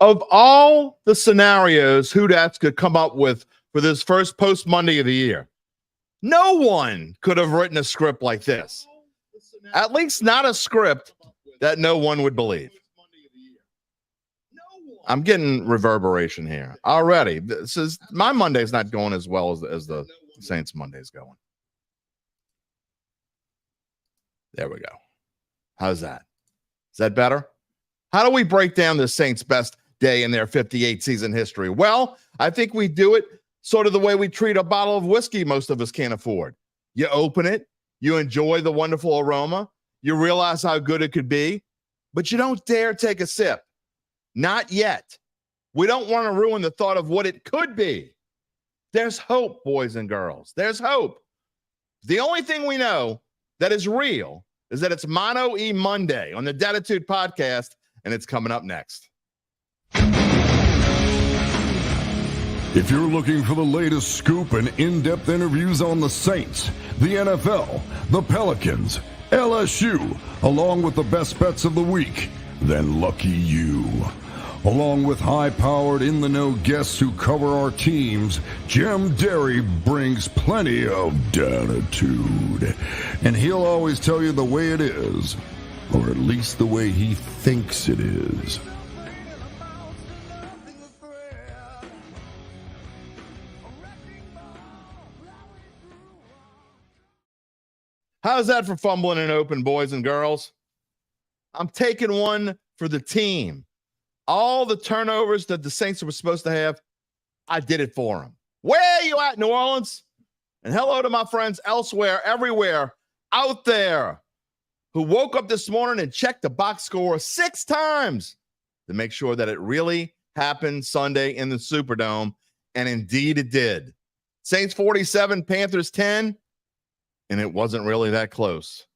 Of all the scenarios Who Dats could come up with for this first post Monday of the year, no one could have written a script like this. At least not a script that no one would believe. I'm getting reverberation here already. This is my Monday's not going as well as the Saints Monday's going. There we go. How's that? Is that better? How do we break down the Saints' best day in their 58 season history? Well, I think we do it sort of the way we treat a bottle of whiskey most of us can't afford. You open it, you enjoy the wonderful aroma, you realize how good it could be, but you don't dare take a sip. Not yet. We don't want to ruin the thought of what it could be. There's hope, boys and girls. There's hope. The only thing we know that is real is that it's Mano E Monday on the Dattitude podcast, and it's coming up next. If you're looking for the latest scoop and in-depth interviews on the Saints, the NFL, the Pelicans, LSU, along with the best bets of the week, then lucky you. Along with high-powered, in-the-know guests who cover our teams, Jim Derry brings plenty of Dattitude. And he'll always tell you the way it is, or at least the way he thinks it is. How's that for fumbling and open, boys and girls? I'm taking one for the team. All the turnovers that the Saints were supposed to have, I did it for them. Where are you at, New Orleans? And hello to my friends elsewhere, everywhere, out there, who woke up this morning and checked the box score 6 times to make sure that it really happened Sunday in the Superdome. And indeed it did. Saints 47, Panthers 10, and it wasn't really that close.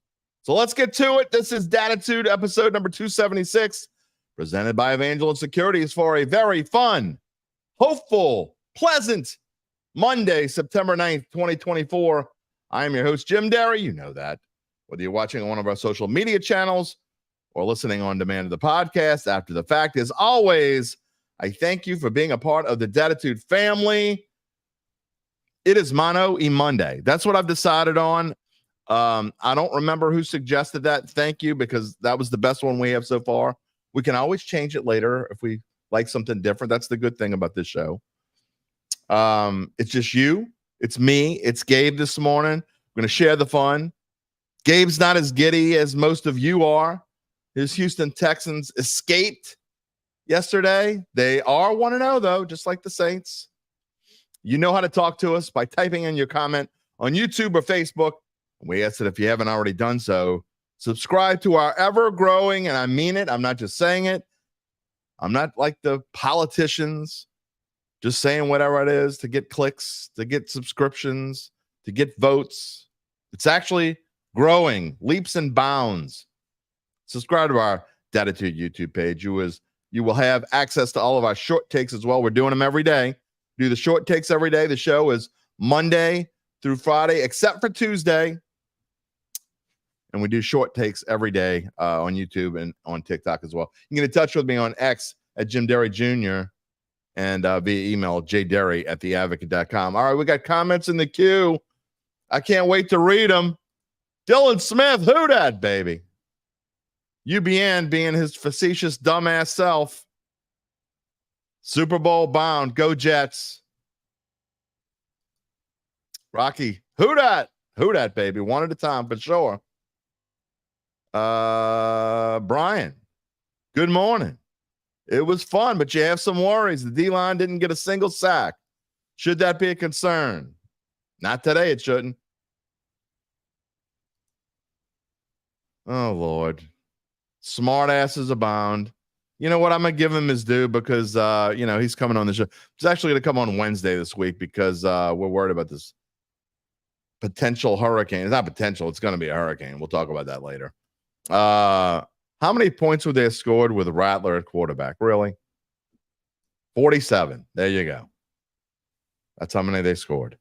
So let's get to it. This is Dattitude, episode number 276, presented by Evangeline Securities for a very fun, hopeful, pleasant Monday, September 9th, 2024. I am your host, Jim Derry. You know that. Whether you're watching on one of our social media channels or listening on demand to the podcast after the fact, as always, I thank you for being a part of the Dattitude family. It is Mano E Monday. That's what I've decided on. I don't remember who suggested that. Thank you, because that was the best one we have so far. We can always change it later if we like something different. That's the good thing about this show. It's just you. It's me. It's Gabe this morning. We're going to share the fun. Gabe's not as giddy as most of you are. His Houston Texans escaped yesterday. They are 1-0, though, just like the Saints. You know how to talk to us by typing in your comment on YouTube or Facebook. We ask that if you haven't already done so, subscribe to our ever-growing, and I mean it, I'm not just saying it. I'm not like the politicians just saying whatever it is to get clicks, to get subscriptions, to get votes. It's actually growing leaps and bounds. Subscribe to our Dattitude YouTube page. You will have access to all of our short takes as well. We're doing them every day. Do the short takes every day. The show is Monday through Friday, except for Tuesday. And we do short takes every day on YouTube and on TikTok as well. You can get in touch with me on X at Jim Derry Jr. and via email, jderry@theadvocate.com. All right, we got comments in the queue. I can't wait to read them. Dylan Smith, who dat, baby? UBN being his facetious dumbass self. Super Bowl bound. Go Jets. Rocky, who dat? Who dat, baby? One at a time for sure. Brian, good morning. It was fun, but you have some worries. The D-line didn't get a single sack. Should that be a concern? Not today, it shouldn't. Oh, Lord. Smart asses abound. You know what? I'm going to give him his due because, he's coming on the show. He's actually going to come on Wednesday this week because we're worried about this potential hurricane. It's not potential. It's going to be a hurricane. We'll talk about that later. How many points would they have scored with Rattler at quarterback? Really? 47. There you go. That's how many they scored.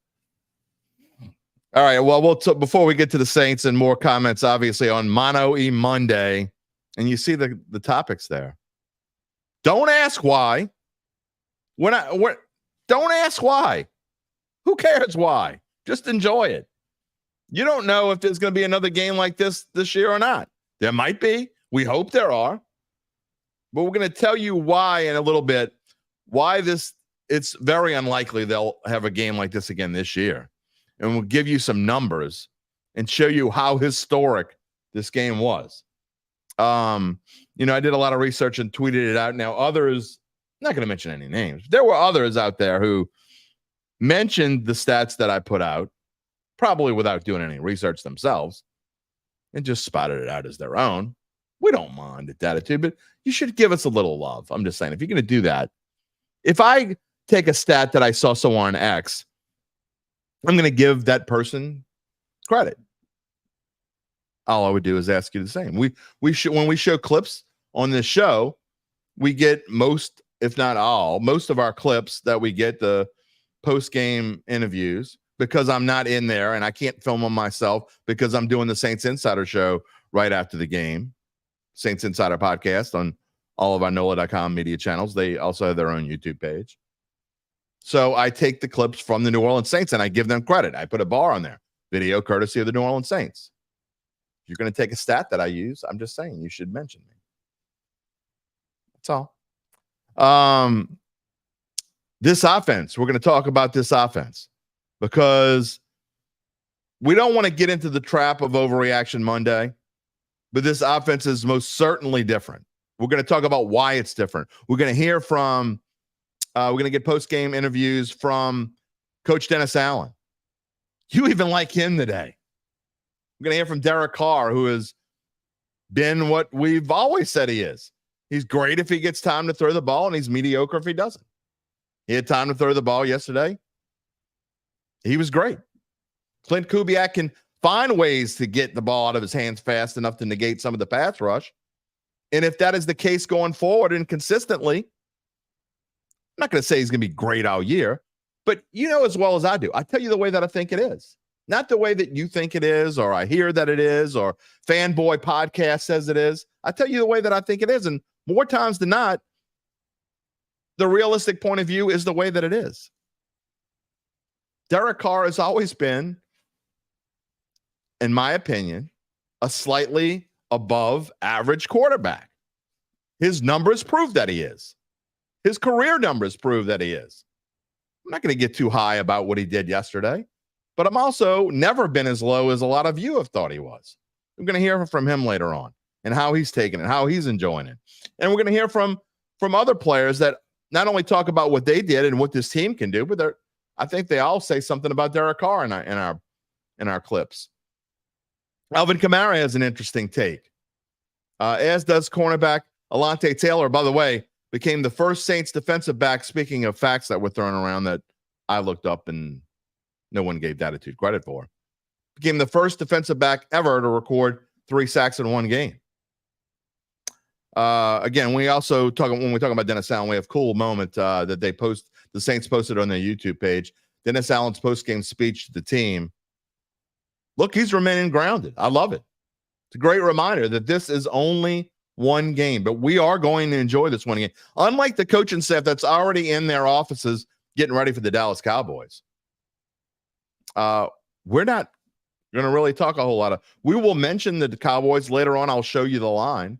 All right. Well, before we get to the Saints and more comments, obviously, on Mano E Monday, and you see the topics there. Don't ask why. Don't ask why. Who cares why? Just enjoy it. You don't know if there's going to be another game like this year or not. There might be. We hope there are. But we're going to tell you why in a little bit, why it's very unlikely they'll have a game like this again this year. And we'll give you some numbers and show you how historic this game was. I did a lot of research and tweeted it out. Now, others, I'm not going to mention any names. There were others out there who mentioned the stats that I put out, probably without doing any research themselves, and just spotted it out as their own. We don't mind at Dattitude, but you should give us a little love. I'm just saying, if you're going to do that, if I take a stat that I saw somewhere on X, I'm going to give that person credit. All I would do is ask you the same. We should, when we show clips on this show, we get most, if not all, most of our clips that we get, the post-game interviews, because I'm not in there and I can't film them myself because I'm doing the Saints Insider show right after the game. Saints Insider podcast on all of our NOLA.com media channels. They also have their own YouTube page. So I take the clips from the New Orleans Saints and I give them credit. I put a bar on there. Video courtesy of the New Orleans Saints. If you're going to take a stat that I use, I'm just saying you should mention me. That's all. This offense, we're going to talk about this offense because we don't want to get into the trap of overreaction Monday, but this offense is most certainly different. We're going to talk about why it's different. We're going to hear from, we're going to get post-game interviews from Coach Dennis Allen. You even like him today. We're going to hear from Derek Carr, who has been what we've always said he is. He's great if he gets time to throw the ball, and he's mediocre if he doesn't. He had time to throw the ball yesterday. He was great. Clint Kubiak can find ways to get the ball out of his hands fast enough to negate some of the pass rush. And if that is the case going forward and consistently, I'm not going to say he's going to be great all year, but you know as well as I do. I tell you the way that I think it is. Not the way that you think it is, or I hear that it is, or Fanboy Podcast says it is. I tell you the way that I think it is. And more times than not, the realistic point of view is the way that it is. Derek Carr has always been, in my opinion, a slightly above average quarterback. His numbers prove that he is. His career numbers prove that he is. I'm not going to get too high about what he did yesterday, but I'm also never been as low as a lot of you have thought he was. I'm going to hear from him later on and how he's taking it, how he's enjoying it. And we're going to hear from other players that not only talk about what they did and what this team can do, but I think they all say something about Derek Carr in our clips. Alvin Kamara has an interesting take, as does cornerback Alontae Taylor. By the way, became the first Saints defensive back, speaking of facts that were thrown around that I looked up and no one gave Dattitude credit for. Became the first defensive back ever to record 3 sacks in one game. Again, we also talk when we talk about Dennis Allen, we have a cool moment that the Saints posted on their YouTube page. Dennis Allen's post-game speech to the team. Look, he's remaining grounded. I love it. It's a great reminder that this is only one game, but we are going to enjoy this one game. Unlike the coaching staff that's already in their offices getting ready for the Dallas Cowboys. We're not going to really talk a whole lot we will mention the Cowboys later on. I'll show you the line.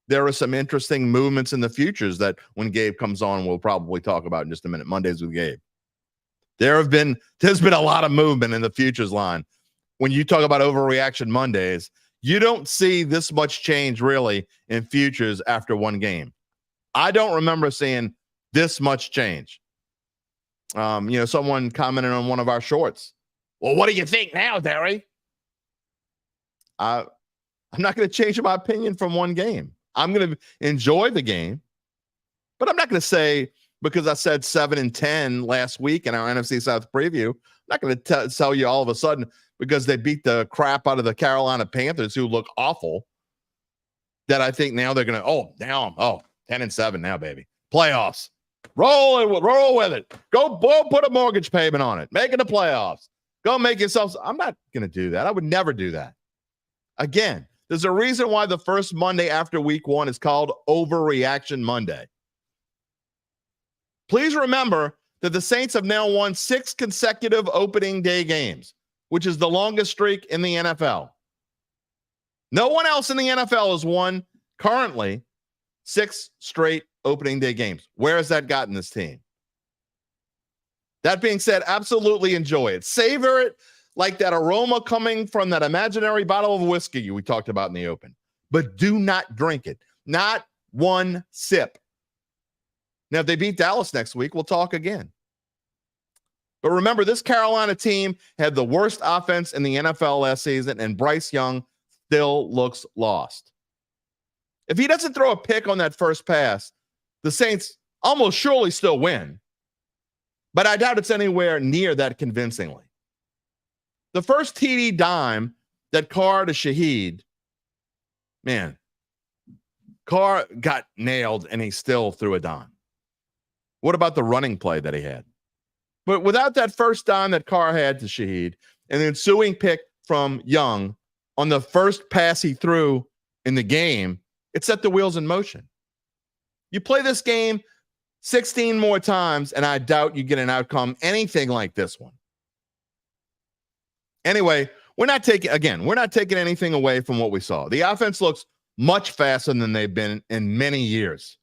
There are some interesting movements in the futures that when Gabe comes on, we'll probably talk about in just a minute. Mondays with Gabe. There's been a lot of movement in the futures line. When you talk about overreaction Mondays, you don't see this much change really in futures after one game. I don't remember seeing this much change. Someone commented on one of our shorts. Well, what do you think now, Derry? I'm not going to change my opinion from one game. I'm going to enjoy the game, but I'm not going to say because I said 7-10 last week in our NFC South preview, I'm not going to tell you all of a sudden because they beat the crap out of the Carolina Panthers, who look awful, that I think now they're going to, 10-7 now, baby. Playoffs. Roll with it. Go put a mortgage payment on it. Make it the playoffs. Go make yourself. I'm not going to do that. I would never do that. Again, there's a reason why the first Monday after week 1 is called Overreaction Monday. Please remember that the Saints have now won 6 consecutive opening day games, which is the longest streak in the NFL. No one else in the NFL has won currently 6 straight opening day games. Where has that gotten this team? That being said, absolutely enjoy it. Savor it like that aroma coming from that imaginary bottle of whiskey we talked about in the open. But do not drink it. Not one sip. Now, if they beat Dallas next week, we'll talk again. But remember, this Carolina team had the worst offense in the NFL last season, and Bryce Young still looks lost. If he doesn't throw a pick on that first pass, the Saints almost surely still win. But I doubt it's anywhere near that convincingly. The first TD dime that Carr to Shaheed, man, Carr got nailed and he still threw a dime. What about the running play that he had? But without that first dime that Carr had to Shaheed and the ensuing pick from Young on the first pass he threw in the game, it set the wheels in motion. You play this game 16 more times, and I doubt you get an outcome anything like this one. Anyway, we're not taking anything away from what we saw. The offense looks much faster than they've been in many years.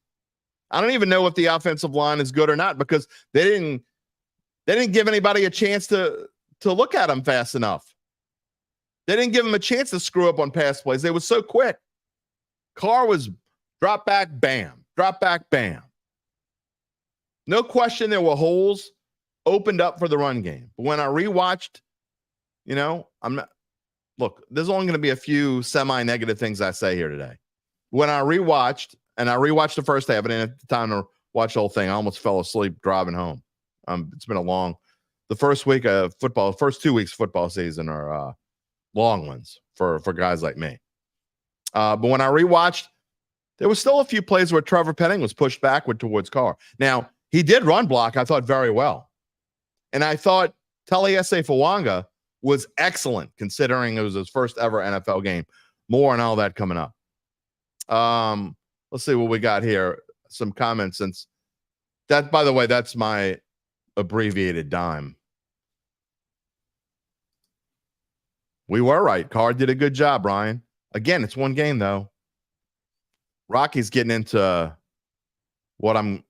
I don't even know if the offensive line is good or not because they didn't give anybody a chance to look at them fast enough. They didn't give them a chance to screw up on pass plays. They were so quick. Carr was drop back, bam, drop back, bam. No question there were holes opened up for the run game. But when I rewatched, there's only going to be a few semi-negative things I say here today. When I rewatched the first half, and then at the time to watch the whole thing, I almost fell asleep driving home. It's been the first week of football, first 2 weeks of football season are long ones for guys like me. But when I rewatched, there was still a few plays where Trevor Penning was pushed backward towards Carr. Now, he did run block, I thought, very well. And I thought Taliese Fawanga was excellent considering it was his first ever NFL game. More on all that coming up. Let's see what we got here. Some comments since that, by the way, that's my abbreviated dime. We were right. Carr did a good job, Ryan. Again, it's one game though. Rocky's getting into what I'm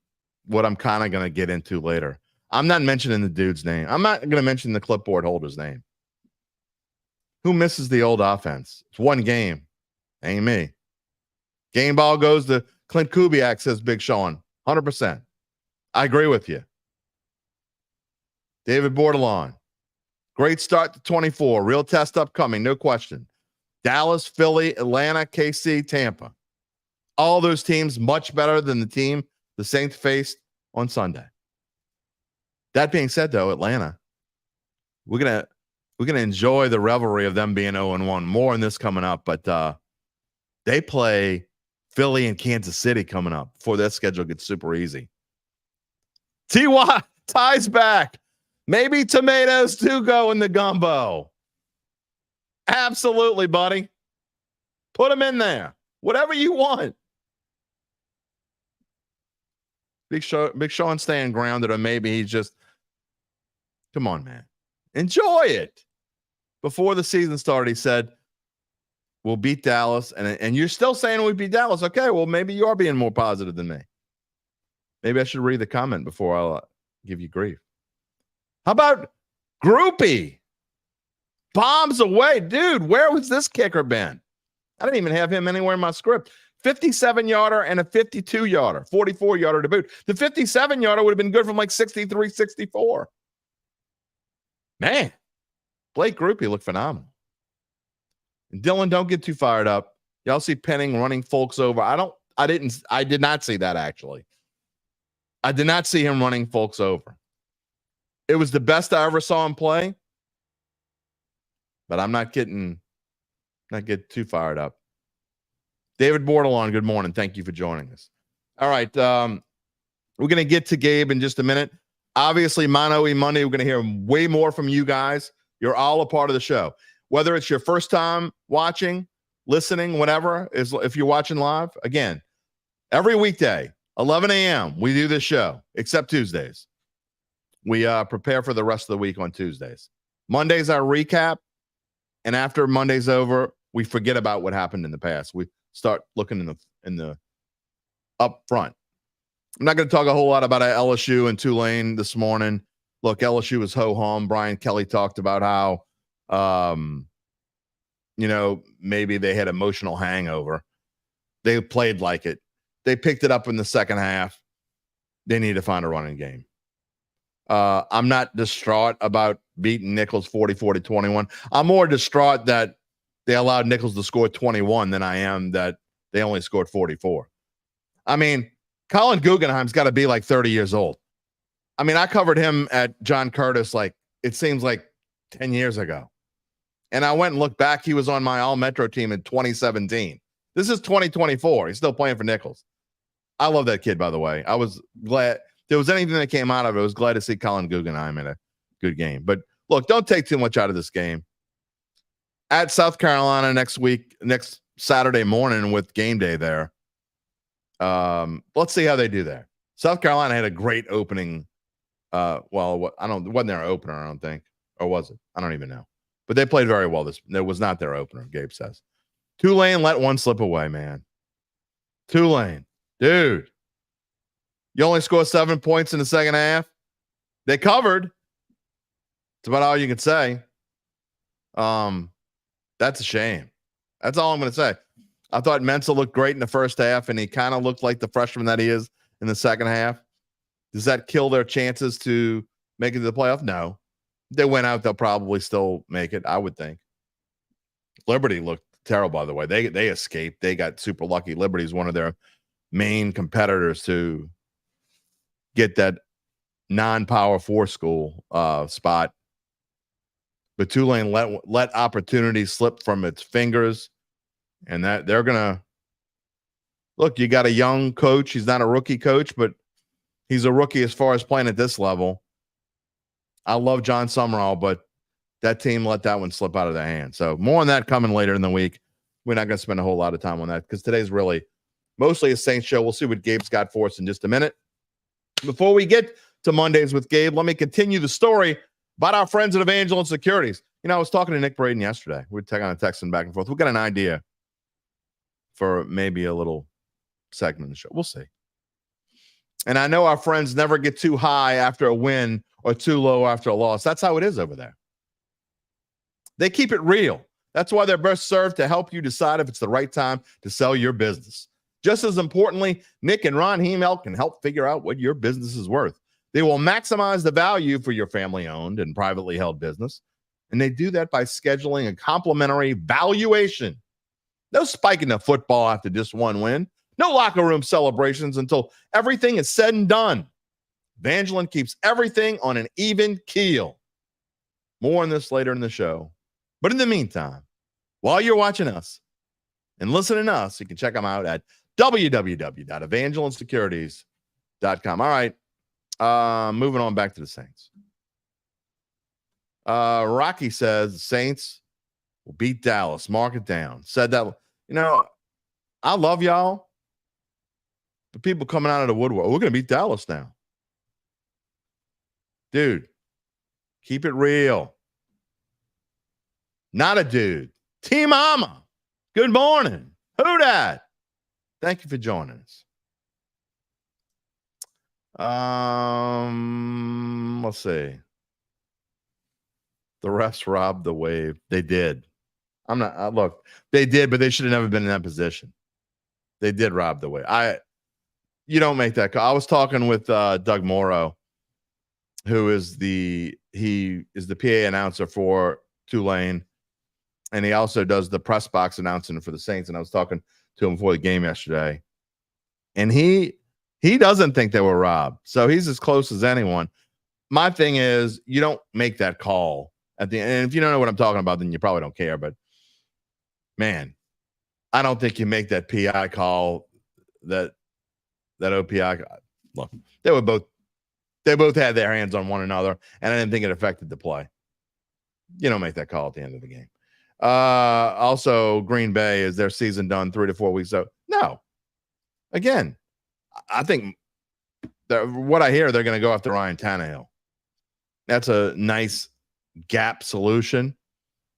kind of going to get into later. I'm not mentioning the dude's name. I'm not going to mention the clipboard holder's name. Who misses the old offense? It's one game. Ain't me. Game ball goes to Clint Kubiak, says Big Sean. 100%. I agree with you. David Bordelon. Great start to 24. Real test upcoming. No question. Dallas, Philly, Atlanta, KC, Tampa. All those teams much better than the team the Saints faced on Sunday. That being said, though, Atlanta, we're gonna enjoy the revelry of them being 0-1. More on this coming up, but they play Philly and Kansas City coming up before their schedule gets super easy. T.Y. ties back. Maybe tomatoes do go in the gumbo. Absolutely, buddy. Put them in there. Whatever you want. Big Sean staying grounded, or maybe he's just, come on, man. Enjoy it. Before the season started, he said, we'll beat Dallas. And you're still saying we beat Dallas. Okay, well, maybe you are being more positive than me. Maybe I should read the comment before I'll give you grief. How about Groupie? Bombs away. Dude, where was this kicker been? I didn't even have him anywhere in my script. 57-yarder and a 52-yarder, 44-yarder to boot. The 57-yarder would have been good from like 63, 64. Man, Blake Groupie looked phenomenal. And Dylan, don't get too fired up. Y'all see Penning running folks over. I did not see that actually. I did not see him running folks over. It was the best I ever saw him play. But I'm not getting too fired up. David Bordelon, good morning. Thank you for joining us. All right. We're going to get to Gabe in just a minute. Obviously, Mano E Monday, we're going to hear way more from you guys. You're all a part of the show. Whether it's your first time watching, listening, whatever, if you're watching live, again, every weekday 11 a.m. We do this show, except Tuesdays. We prepare for the rest of the week on Tuesdays. Monday's our recap, and after Monday's over, we forget about what happened in the past. We start looking in the up front. I'm not going to talk a whole lot about LSU and Tulane this morning. Look, LSU was ho-hum. Brian Kelly talked about how, maybe they had emotional hangover. They played like it. They picked it up in the second half. They need to find a running game. I'm not distraught about beating Nichols 44-21. I'm more distraught that they allowed Nichols to score 21 than I am that they only scored 44. I mean, Colin Guggenheim's got to be like 30 years old. I mean, I covered him at John Curtis it seems like 10 years ago. And I went and looked back. He was on my All-Metro team in 2017. This is 2024. He's still playing for Nichols. I love that kid, by the way. I was glad. If there was anything that came out of it, I was glad to see Colin Guggenheim in a good game. But look, don't take too much out of this game. At South Carolina next Saturday morning with game day there. Let's see how they do there. South Carolina had a great opening. It wasn't their opener, I don't think. Or was it? I don't even know. But they played very well. It was not their opener, Gabe says. Tulane let one slip away, man. Tulane. Dude. You only scored 7 points in the second half. They covered. That's about all you can say. That's a shame. That's all I'm going to say. I thought Mensah looked great in the first half, and he kind of looked like the freshman that he is in the second half. Does that kill their chances to make it to the playoff? No. They went out, they'll probably still make it, I would think. Liberty looked terrible, by the way. They escaped. They got super lucky. Liberty is one of their main competitors to get that non-Power 4 school spot. But Tulane let opportunities slip from its fingers, and that they're gonna look. You got a young coach. He's not a rookie coach, but he's a rookie as far as playing at this level. I love John Summerall, but that team let that one slip out of their hands. So more on that coming later in the week. We're not going to spend a whole lot of time on that because today's really mostly a Saints show. We'll see what Gabe's got for us in just a minute. Before we get to Mondays with Gabe, let me continue the story about our friends at Evangeline Securities. I was talking to Nick Braden yesterday. We're texting back and forth. We got an idea for maybe a little segment of the show. We'll see. And I know our friends never get too high after a win or too low after a loss. That's how it is over there. They keep it real. That's why they're best served to help you decide if it's the right time to sell your business. Just as importantly, Nick and Ron Hemel can help figure out what your business is worth. They will maximize the value for your family-owned and privately held business, and they do that by scheduling a complimentary valuation. No spiking the football after just one win. No locker room celebrations until everything is said and done. Evangeline keeps everything on an even keel. More on this later in the show. But in the meantime, while you're watching us and listening to us, you can check them out at www.evangelinesecurities.com. All right. Moving on back to the Saints. Rocky says Saints will beat Dallas. Mark it down. Said that, I love y'all. The people coming out of the woodwork. We're going to beat Dallas now. Dude, keep it real. Not a dude. Team Mama. Good morning. Who dat? Thank you for joining us. Let's see. The refs robbed the wave. They did. Look, they did, but they should have never been in that position. They did rob the wave. You don't make that call. I was talking with Doug Morrow, who is the PA announcer for Tulane, and he also does the press box announcing for the Saints. And I was talking to him before the game yesterday, and he doesn't think they were robbed. So he's as close as anyone. My thing is, you don't make that call at the end. And if you don't know what I'm talking about, then you probably don't care. But man, I don't think you make that PI call, that OPI. Look, they both had their hands on one another, and I didn't think it affected the play. You don't make that call at the end of the game. Also, Green Bay, is their season done 3 to 4 weeks out? No. Again, I think what I hear, they're going to go after Ryan Tannehill. That's a nice gap solution.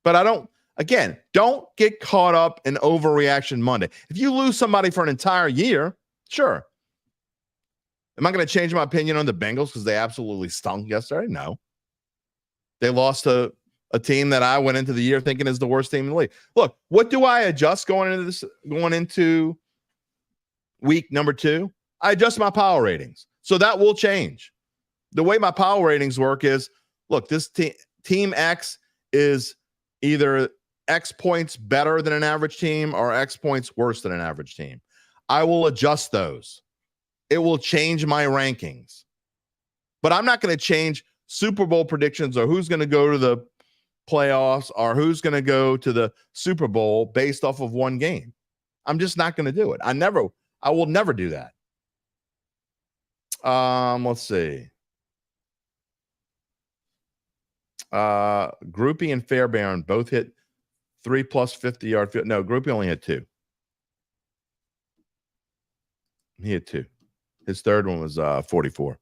But don't get caught up in overreaction Monday. If you lose somebody for an entire year, sure. Am I going to change my opinion on the Bengals because they absolutely stunk yesterday? No. They lost to a team that I went into the year thinking is the worst team in the league. Look, what do I adjust going into week number 2? I adjust my power ratings. So that will change. The way my power ratings work is, look, this team X is either X points better than an average team or X points worse than an average team. I will adjust those. It will change my rankings. But I'm not going to change Super Bowl predictions or who's going to go to the playoffs or who's going to go to the Super Bowl based off of one game. I'm just not going to do it. I will never do that. Let's see. Groupie and Fairbairn both hit 3+ 50-yard field. No, Groupie only had 2. He had 2. His third one was 44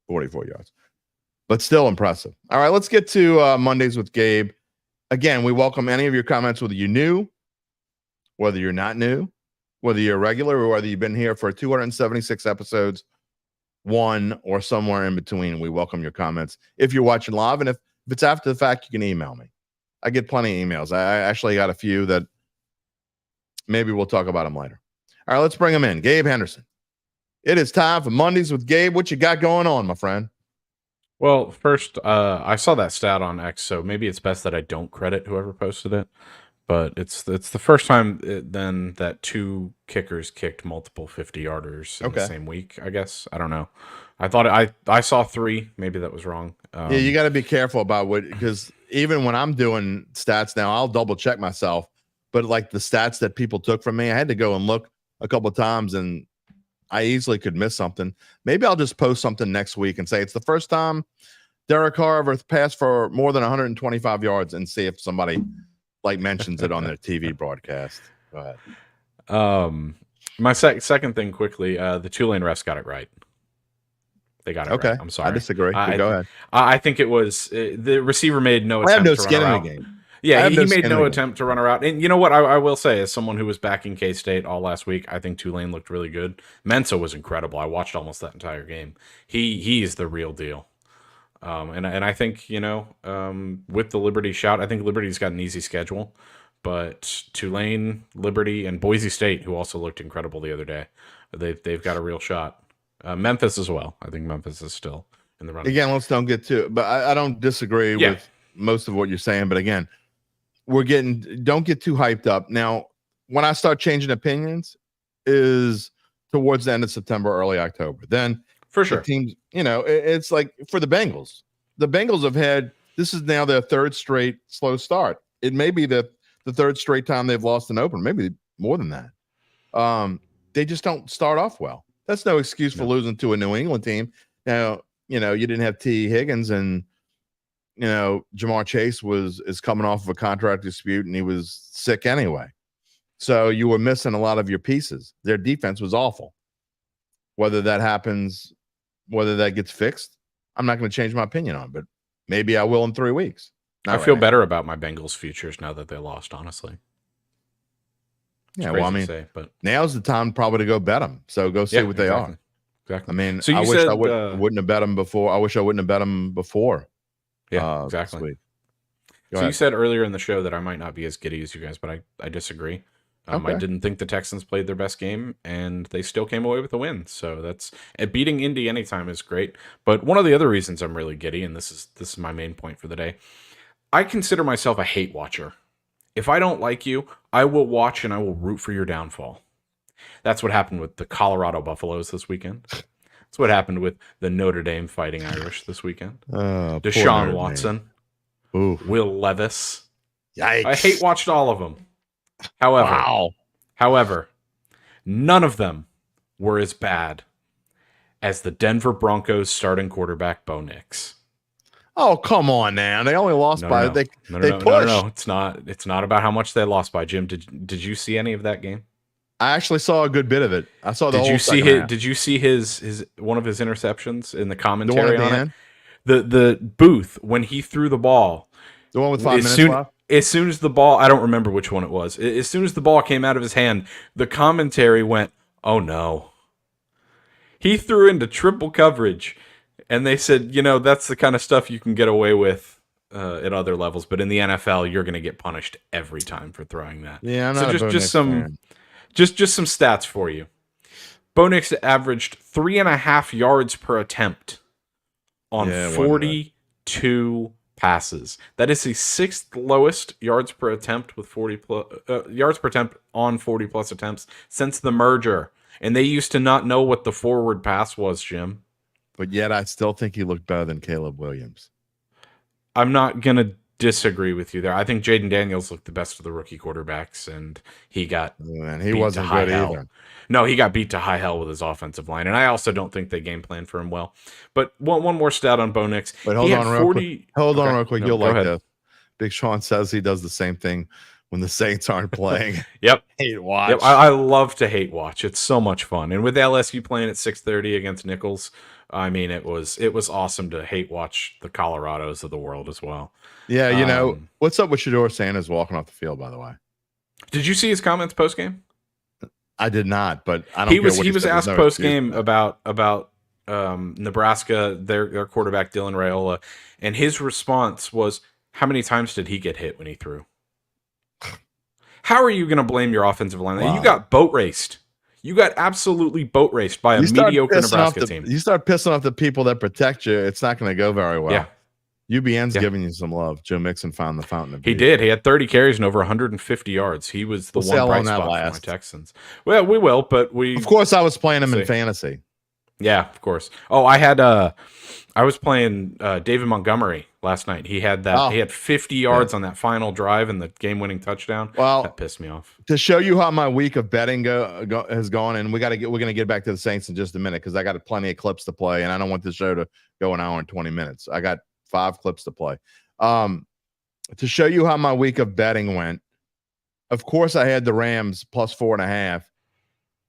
yards. But still impressive. All right, let's get to Mondays with Gabe. Again, we welcome any of your comments, whether you're new, whether you're not new, whether you're a regular, or whether you've been here for 276 episodes, 1 or somewhere in between. We welcome your comments. If you're watching live, and if it's after the fact, you can email me. I get plenty of emails. I actually got a few that maybe we'll talk about them later. All right, let's bring them in. Gabe Henderson. It is time for Mondays with Gabe. What you got going on, my friend? Well, first, I saw that stat on X, so maybe it's best that I don't credit whoever posted it. But it's the first time then that 2 kickers kicked multiple 50-yarders in the same week, I guess. I don't know. I thought I saw 3. Maybe that was wrong. Yeah, you got to be careful about because even when I'm doing stats now, I'll double check myself. But like the stats that people took from me, I had to go and look a couple of times, and I easily could miss something. Maybe I'll just post something next week and say it's the first time Derek Carr ever passed for more than 125 yards, and see if somebody mentions it on their TV broadcast. Go ahead. My second thing quickly, the Tulane refs got it right. They got it right. I'm sorry. I disagree. Go ahead. I think it was the receiver made no attempt to run her out. Game. Yeah, he made no attempt to run her out. And you know what? I will say, as someone who was backing K-State all last week, I think Tulane looked really good. Mensa was incredible. I watched almost that entire game. He is the real deal. And I think, with the Liberty shout, I think Liberty's got an easy schedule. But Tulane, Liberty, and Boise State, who also looked incredible the other day, they've got a real shot. Memphis as well. I think Memphis is still in the running. Again, let's don't get to it. But I don't disagree with most of what you're saying. But again, don't get too hyped up. Now, when I start changing opinions is towards the end of September, early October. Then for sure, the teams, it's like for the Bengals. The Bengals have had, this is now their 3rd straight slow start. It may be the 3rd straight time they've lost an opener, maybe more than that. They just don't start off well. That's no excuse for losing to a New England team. Now, you didn't have T. Higgins, and Jamar Chase is coming off of a contract dispute, and he was sick anyway. So you were missing a lot of your pieces. Their defense was awful. Whether that happens, whether that gets fixed, I'm not going to change my opinion on, but maybe I will in 3 weeks. I feel better about my Bengals futures now that they lost, honestly. Yeah, well, I mean, but now's the time probably to go bet them. So go see what they are. Exactly. I mean, so I wish I wouldn't have bet them before. I wish I wouldn't have bet them before. Yeah, exactly. So you said earlier in the show that I might not be as giddy as you guys, but I disagree. I didn't think the Texans played their best game, and they still came away with a win. So beating Indy anytime is great. But one of the other reasons I'm really giddy, and this is my main point for the day, I consider myself a hate watcher. If I don't like you, I will watch and I will root for your downfall. That's what happened with the Colorado Buffaloes this weekend. That's what happened with the Notre Dame Fighting Irish this weekend. Deshaun Watson. Will Levis. Yikes. I hate watched all of them. However, none of them were as bad as the Denver Broncos starting quarterback Bo Nix. Oh, come on now. They only lost by they pushed. No. It's not about how much they lost by. Jim, did you see any of that game? I actually saw a good bit of it. I saw the Did whole you see second half. Did you see his one of his interceptions in the The one commentary at the on end? it? The booth when he threw the ball. The one with 5 minutes left? As soon as the ball, I don't remember which one it was. As soon as the ball came out of his hand, the commentary went, "Oh no." He threw into triple coverage, and they said, that's the kind of stuff you can get away with at other levels, but in the NFL, you're going to get punished every time for throwing that. Yeah, I'm so not just some stats for you. Bo Nix averaged 3.5 yards per attempt on 42 passes. That is the 6th lowest yards per attempt with 40 yards per attempt on 40 plus attempts since the merger. And they used to not know what the forward pass was, Jim. But yet I still think he looked better than Caleb Williams. I'm not going to disagree with you there. I think Jaden Daniels looked the best of the rookie quarterbacks, and he got he wasn't good either. No, he got beat to high hell with his offensive line, and I also don't think they game plan for him well. But one more stat on Bo Nix. But hold on real quick. You'll like this. Big Sean says he does the same thing when the Saints aren't playing. Yep. Hate watch. Yep. I love to hate watch. It's so much fun. And with LSU playing at 6:30 against Nichols, I mean, it was awesome to hate watch the Colorados of the world as well. Yeah, what's up with Shedeur Sanders walking off the field, by the way? Did you see his comments post game? I did not, but I don't. He was asked post game about Nebraska, their quarterback Dylan Raiola, and his response was, "How many times did he get hit when he threw?" How are you going to blame your offensive line? Wow. You got boat raced. You got absolutely boat raced by a mediocre Nebraska team. You start pissing off the people that protect you, it's not going to go very well. Yeah. UBN's giving you some love. Joe Mixon found the fountain of youth. He did. He had 30 carries and over 150 yards. He was the one bright spot for my Texans. Well, we will, but of course, I was playing him in fantasy. Yeah, of course. Oh, I was playing David Montgomery last night. He had that. He had 50 yards on that final drive and the game-winning touchdown. Well, that pissed me off. To show you how my week of betting has gone, and we're going to get back to the Saints in just a minute because I got plenty of clips to play, and I don't want the show to go an hour and 20 minutes. I got 5 clips to play. To show you how my week of betting went, of course, I had the Rams plus 4.5,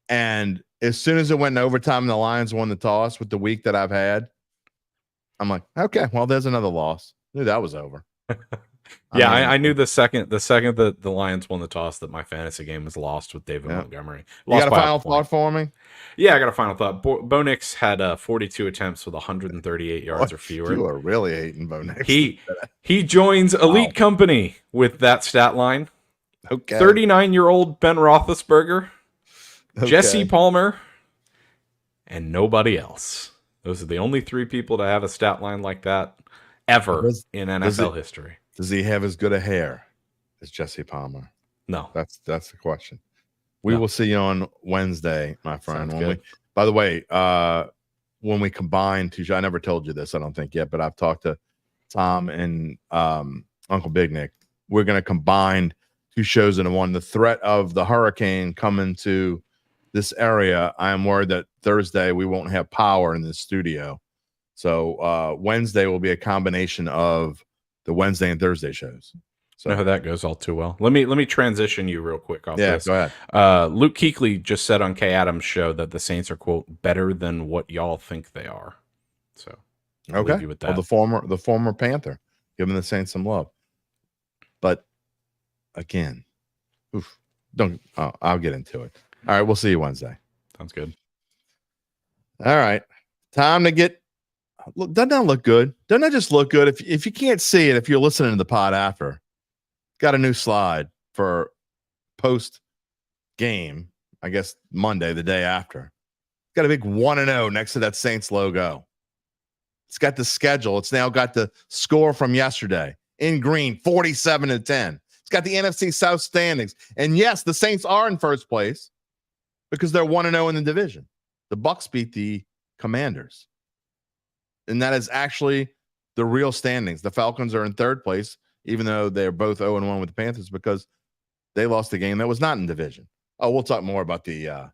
and as soon as it went in overtime and the Lions won the toss with the week that I've had, I'm like, okay, well, there's another loss. I knew that was over. I knew the second that the Lions won the toss that my fantasy game was lost with David Montgomery. You got a final thought for me? Yeah, I got a final thought. Bo Nix had 42 attempts with 138 yards or fewer. You are really hating Bo Nix. He joins elite company with that stat line. Okay. 39-year-old Ben Roethlisberger, Jesse Palmer, and nobody else. Those are the only 3 people to have a stat line like that ever in NFL history. Does he have as good a hair as Jesse Palmer? No. That's the question. We will see you on Wednesday, my friend. By the way, when we combine 2 shows, I never told you this, I don't think yet, but I've talked to Tom and Uncle Big Nick. We're going to combine 2 shows into one. The threat of the hurricane coming to this area, I am worried that Thursday we won't have power in the studio. So Wednesday will be a combination of the Wednesday and Thursday shows. So I know how that goes all too well. Let me transition you real quick off this. Go ahead. Luke Kuechly just said on Kay Adams' show that the Saints are, quote, better than what y'all think they are. So I'll leave you with that. Well, the former Panther, giving the Saints some love. But again, I'll get into it. All right, we'll see you Wednesday. Sounds good. All right. Time to get doesn't that look good? Doesn't that just look good? If you can't see it, if you're listening to the pod after, got a new slide for post game, I guess Monday, the day after. Got a big 1-0 next to that Saints logo. It's got the schedule. It's now got the score from yesterday in green, 47-10. It's got the NFC South standings. And yes, the Saints are in first place because they're 1-0 in the division. The Bucs beat the Commanders. And that is actually the real standings. The Falcons are in third place, even though they're both 0-1 with the Panthers because they lost a game that was not in division. Oh, we'll talk more about the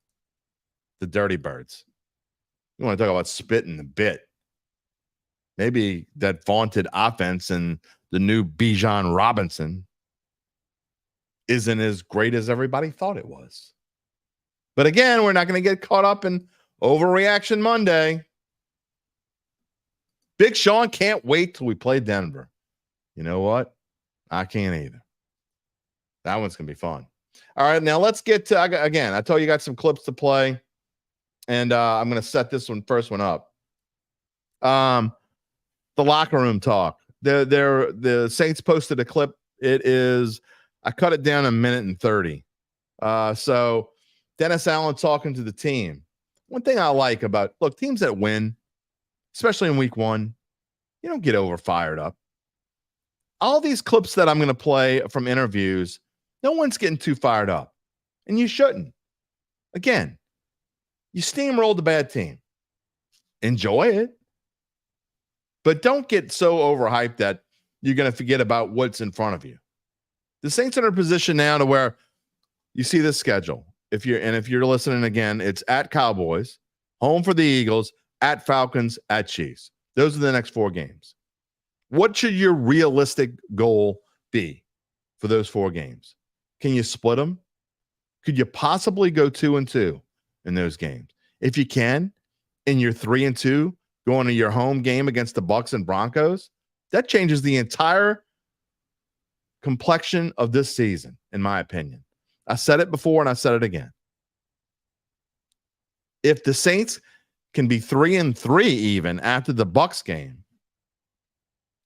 Dirty Birds. You want to talk about spitting the bit. Maybe that vaunted offense and the new Bijan Robinson isn't as great as everybody thought it was. But again, we're not going to get caught up in overreaction Monday. Big Sean can't wait till we play Denver. You know what? I can't either. That one's going to be fun. All right, now let's get to, again, I told you got some clips to play, and I'm going to set this first one up. The locker room talk. The Saints posted a clip. I cut it down 1:30. So Dennis Allen talking to the team. One thing I like about, teams that win, especially in week 1, you don't get fired up. All these clips that I'm going to play from interviews, no one's getting too fired up. And you shouldn't. Again, you steamrolled a bad team. Enjoy it. But don't get so overhyped that you're going to forget about what's in front of you. The Saints are in a position now to where you see the schedule. If you're listening again, it's at Cowboys, home for the Eagles, at Falcons, at Chiefs. Those are the next 4 games. What should your realistic goal be for those 4 games? Can you split them? Could you possibly go 2-2 in those games? If you can, and you're 3-2 going to your home game against the Bucs and Broncos, that changes the entire complexion of this season, in my opinion. I said it before and I said it again. If the Saints can be 3-3 even after the Bucs game,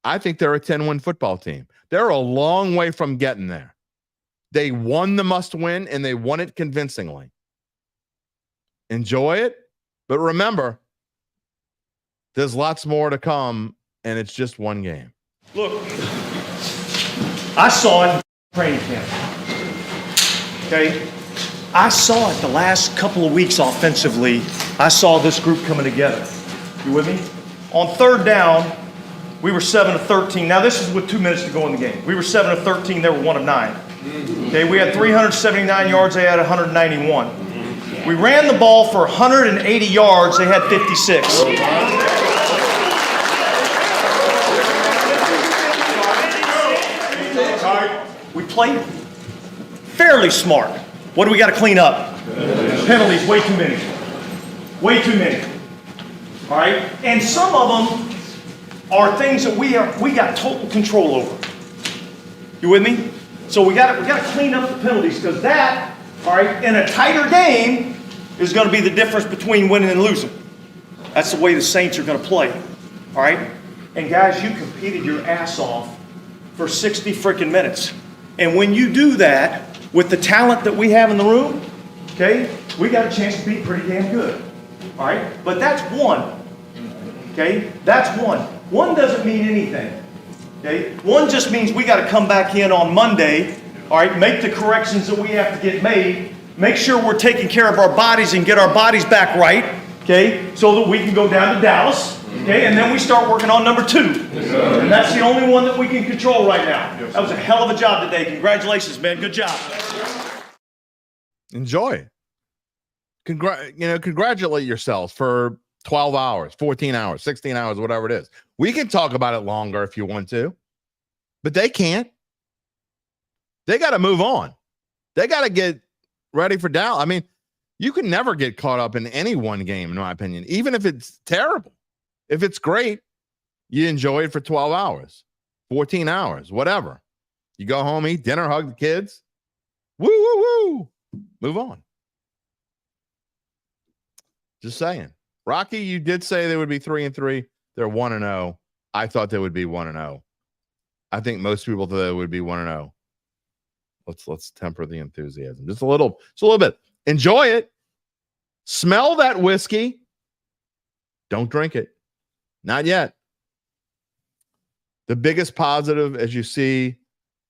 I think they're a 10-win football team. They're a long way from getting there. They won the must-win, and they won it convincingly. Enjoy it, but remember, there's lots more to come, and it's just one game. Look, I saw it in training camp. Okay? I saw it the last couple of weeks offensively. I saw this group coming together. You with me? On 3rd down, we were 7 of 13. Now, this is with 2 minutes to go in the game. We were 7 of 13. They were 1 of 9. Okay, we had 379 yards. They had 191. We ran the ball for 180 yards. They had 56. We played fairly smart. What do we got to clean up? Penalties, way too many. Way too many. All right? And some of them are things that we got total control over. You with me? So we got to clean up the penalties, because that, all right, in a tighter game is going to be the difference between winning and losing. That's the way the Saints are going to play. All right? And guys, you competed your ass off for 60 freaking minutes. And when you do that with the talent that we have in the room, okay, we got a chance to be pretty damn good. All right? But that's one. Okay? That's one. One doesn't mean anything. Okay? One just means we got to come back in on Monday, all right, make the corrections that we have to get made, make sure we're taking care of our bodies and get our bodies back right, okay, so that we can go down to Dallas, okay, and then we start working on number 2. And that's the only one that we can control right now. That was a hell of a job today. Congratulations, man. Good job. Enjoy. Congratulate yourselves for 12 hours, 14 hours, 16 hours, whatever it is. We can talk about it longer if you want to, but they can't. They got to move on. They got to get ready for Dallas. I mean, you can never get caught up in any one game, in my opinion, even if it's terrible. If it's great, you enjoy it for 12 hours, 14 hours, whatever. You go home, eat dinner, hug the kids. Woo, woo, woo. Move on. Just saying. Rocky, you did say they would be 3-3. They're 1-0. I thought they would be 1-0. I think most people thought they would be 1-0. Let's temper the enthusiasm. Just a little bit. Enjoy it. Smell that whiskey. Don't drink it. Not yet. The biggest positive, as you see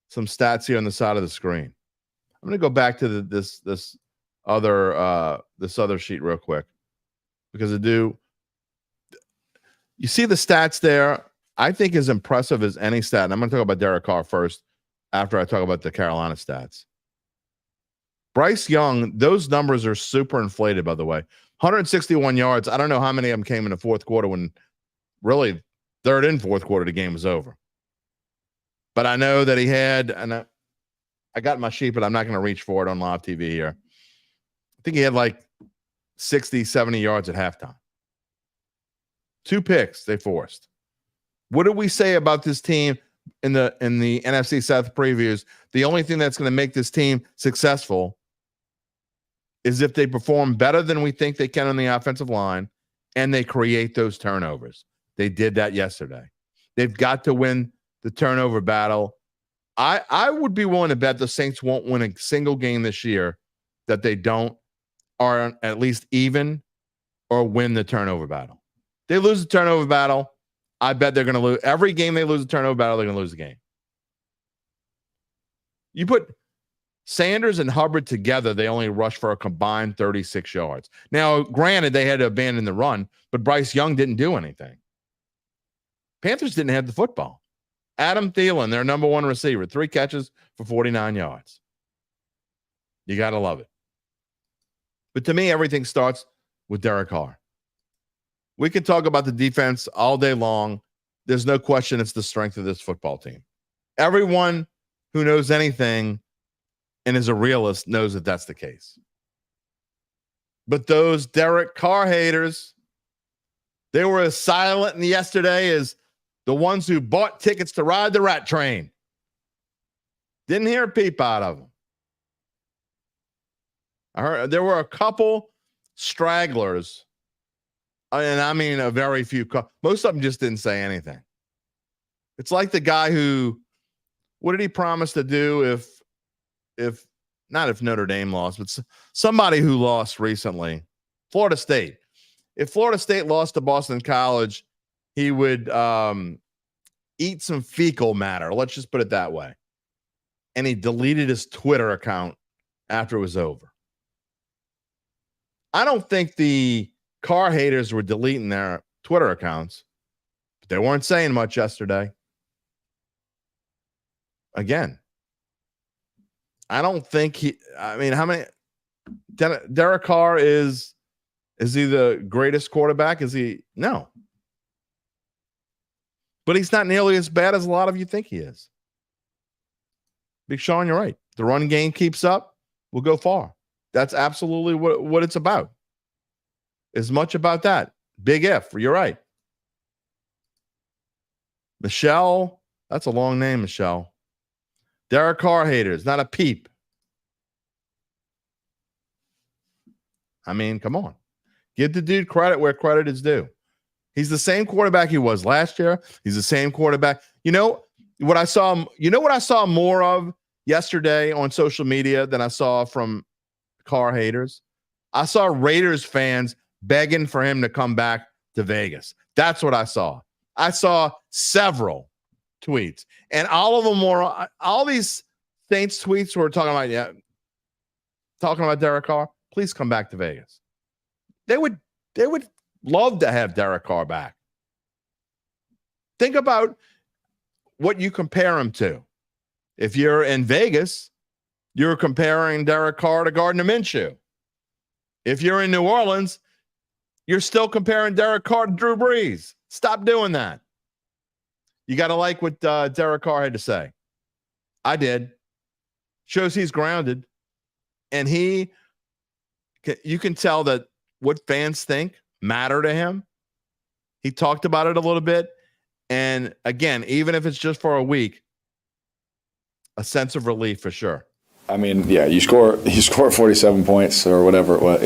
some stats here on the side of the screen. I'm going to go back to this other sheet real quick, because you see the stats there, I think as impressive as any stat. And I'm going to talk about Derek Carr first after I talk about the Carolina stats. Bryce Young, those numbers are super inflated, by the way. 161 yards. I don't know how many of them came in the fourth quarter, when really third and fourth quarter the game was over. But I know that he had, and I got my sheet, but I'm not going to reach for it on live TV here. I think he had like 60, 70 yards at halftime. 2 picks they forced. What did we say about this team in the NFC South previews? The only thing that's going to make this team successful is if they perform better than we think they can on the offensive line and they create those turnovers. They did that yesterday. They've got to win the turnover battle. I would be willing to bet the Saints won't win a single game this year that they don't are at least even or win the turnover battle. They lose the turnover battle, I bet they're going to lose. Every game they lose the turnover battle, they're going to lose the game. You put Sanders and Hubbard together, they only rushed for a combined 36 yards. Now, granted, they had to abandon the run, but Bryce Young didn't do anything. Panthers didn't have the football. Adam Thielen, their number 1 receiver, 3 catches for 49 yards. You got to love it. But to me, everything starts with Derek Carr. We can talk about the defense all day long. There's no question it's the strength of this football team. Everyone who knows anything and is a realist knows that that's the case. But those Derek Carr haters, they were as silent yesterday as the ones who bought tickets to ride the rat train. Didn't hear a peep out of them. I heard there were a couple stragglers, and I mean a very few. Most of them just didn't say anything. It's like the guy who, what did he promise to do if not if Notre Dame lost, but somebody who lost recently, Florida State. If Florida State lost to Boston College, he would eat some fecal matter. Let's just put it that way. And he deleted his Twitter account after it was over. I don't think the Carr haters were deleting their Twitter accounts, but they weren't saying much yesterday. Again, I don't think how many? Derek Carr is he the greatest quarterback? Is he? No. But he's not nearly as bad as a lot of you think he is. Big Sean, you're right. The run game keeps up, we'll go far. That's absolutely what it's about. As much about that. Big if, you're right. Michelle, that's a long name, Michelle. Derek Carr haters, not a peep. I mean, come on. Give the dude credit where credit is due. He's the same quarterback he was last year. He's the same quarterback. You know what I saw more of yesterday on social media than I saw from Carr haters? I saw Raiders fans begging for him to come back to Vegas. That's what I saw. I saw several tweets, and all of them were all these Saints tweets were talking about Derek Carr. Please come back to Vegas. They would love to have Derek Carr back. Think about what you compare him to. If you're in Vegas, you're comparing Derek Carr to Gardner Minshew. If you're in New Orleans, you're still comparing Derek Carr to Drew Brees. Stop doing that. You got to like what Derek Carr had to say. I did. Shows he's grounded. And you can tell that what fans think matter to him. He talked about it a little bit. And again, even if it's just for a week, a sense of relief for sure. I mean, yeah, you score 47 points or whatever it was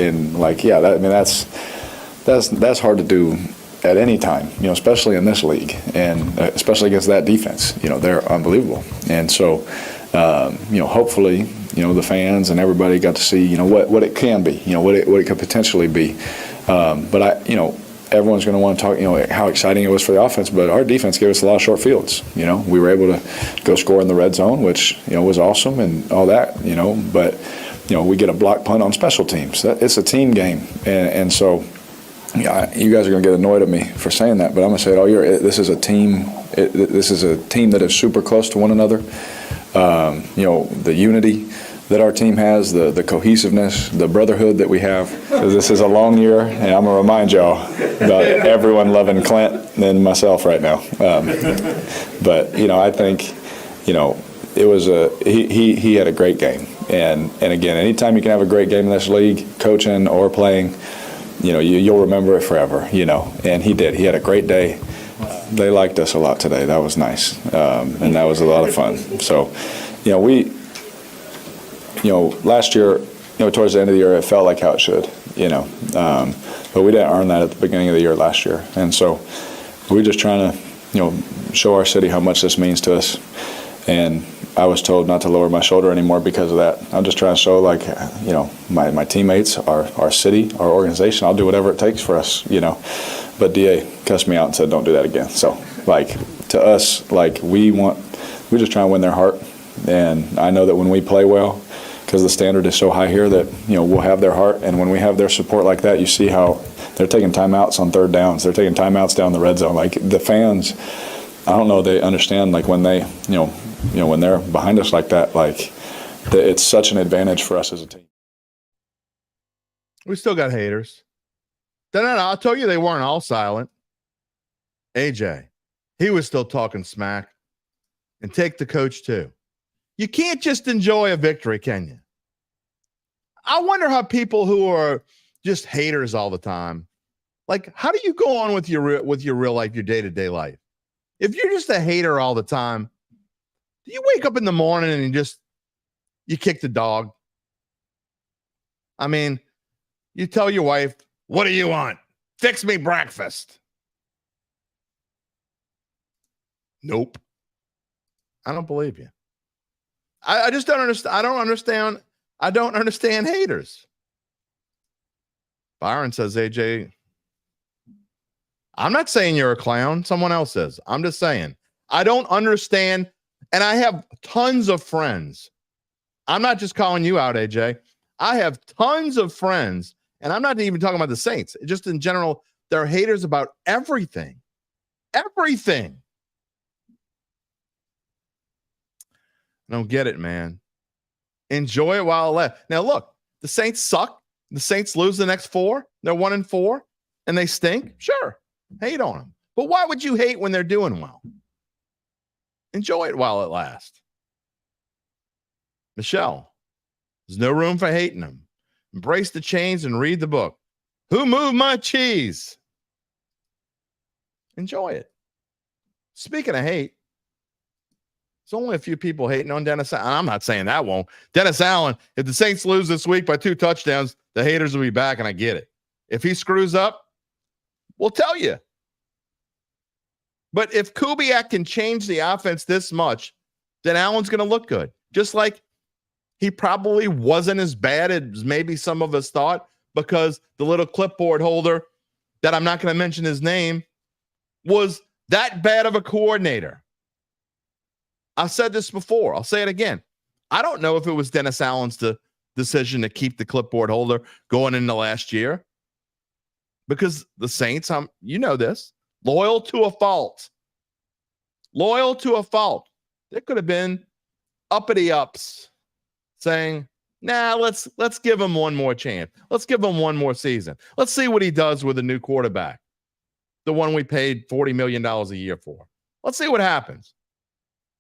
that's hard to do at any time, especially in this league and especially against that defense. They're unbelievable. And so, hopefully, the fans and everybody got to see, what it can be, what it could potentially be. But everyone's going to want to talk, how exciting it was for the offense, but our defense gave us a lot of short fields. We were able to go score in the red zone, which, was awesome and all that, but, we get a block punt on special teams. It's a team game. And so, you guys are going to get annoyed at me for saying that, but I'm going to say it all year. This is a team. This is a team that is super close to one another. The unity that our team has, the cohesiveness, the brotherhood that we have. Because this is a long year, and I'm gonna remind y'all about everyone loving Clint and myself right now. But I think it was he had a great game, And again, anytime you can have a great game in this league, coaching or playing, you'll remember it forever, And he did. He had a great day. They liked us a lot today. That was nice. And that was a lot of fun. So, last year, towards the end of the year, it felt like how it should, but we didn't earn that at the beginning of the year last year. And so we're just trying to, show our city how much this means to us. And I was told not to lower my shoulder anymore because of that. I'm just trying to show, my teammates, our city, our organization, I'll do whatever it takes for us, But DA cussed me out and said, don't do that again. So, to us, we're just trying to win their heart. And I know that when we play well, because the standard is so high here that, we'll have their heart. And when we have their support like that, you see how they're taking timeouts on third downs. They're taking timeouts down the red zone. The fans, I don't know, they understand, when they, when they're behind us like that, it's such an advantage for us as a team. We still got haters. Then I'll tell you, they weren't all silent. AJ, he was still talking smack. And take the coach too. You can't just enjoy a victory, can you? I wonder how people who are just haters all the time, how do you go on with your real life, your day-to-day life? If you're just a hater all the time, do you wake up in the morning and you kick the dog? I mean, you tell your wife, what do you want? Fix me breakfast. Nope. I don't believe you. I just don't understand. I don't understand haters. Byron says, AJ, I'm not saying you're a clown. Someone else is. I'm just saying, I don't understand. And I have tons of friends. I'm not just calling you out, AJ. I have tons of friends, and I'm not even talking about the Saints. Just in general, they're haters about everything. Everything. I don't get it, man. Enjoy it while it lasts. Now, look, the Saints suck. The Saints lose the next 4. They're 1-4, and they stink. Sure, hate on them. But why would you hate when they're doing well? Enjoy it while it lasts. Michelle, there's no room for hating them. Embrace the change and read the book. Who moved my cheese? Enjoy it. Speaking of hate, there's only a few people hating on Dennis Allen. I'm not saying that won't. Dennis Allen, if the Saints lose this week by 2 touchdowns, the haters will be back, and I get it. If he screws up, we'll tell you. But if Kubiak can change the offense this much, then Allen's going to look good. Just like he probably wasn't as bad as maybe some of us thought, because the little clipboard holder that I'm not going to mention his name was that bad of a coordinator. I've said this before. I'll say it again. I don't know if it was Dennis Allen's decision to keep the clipboard holder going into last year, because the Saints, you know this, loyal to a fault. Loyal to a fault. There could have been uppity ups saying, nah, let's give him one more chance. Let's give him one more season. Let's see what he does with a new quarterback, the one we paid $40 million a year for. Let's see what happens.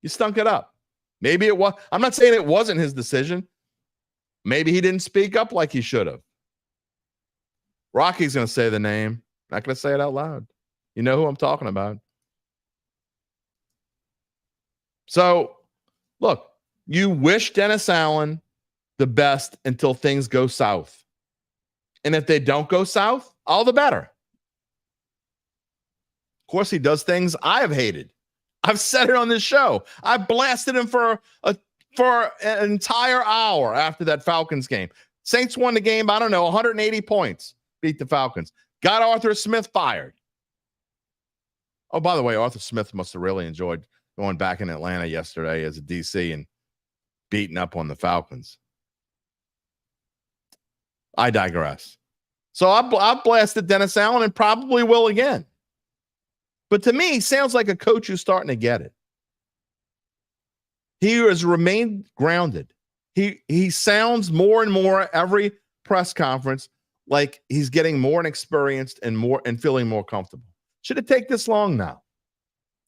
You stunk it up. Maybe it was. I'm not saying it wasn't his decision. Maybe he didn't speak up like he should have. Rocky's going to say the name. Not going to say it out loud. You know who I'm talking about. So, look, you wish Dennis Allen the best until things go south. And if they don't go south, all the better. Of course, he does things I have hated. I've said it on this show. I blasted him for an entire hour after that Falcons game. Saints won the game, 180 points. Beat the Falcons. Got Arthur Smith fired. Oh, by the way, Arthur Smith must have really enjoyed going back in Atlanta yesterday as a DC and beating up on the Falcons. I digress. So I blasted Dennis Allen and probably will again. But to me, he sounds like a coach who's starting to get it. He has remained grounded. He sounds more and more every press conference like he's getting more inexperienced and feeling more comfortable. Should it take this long now?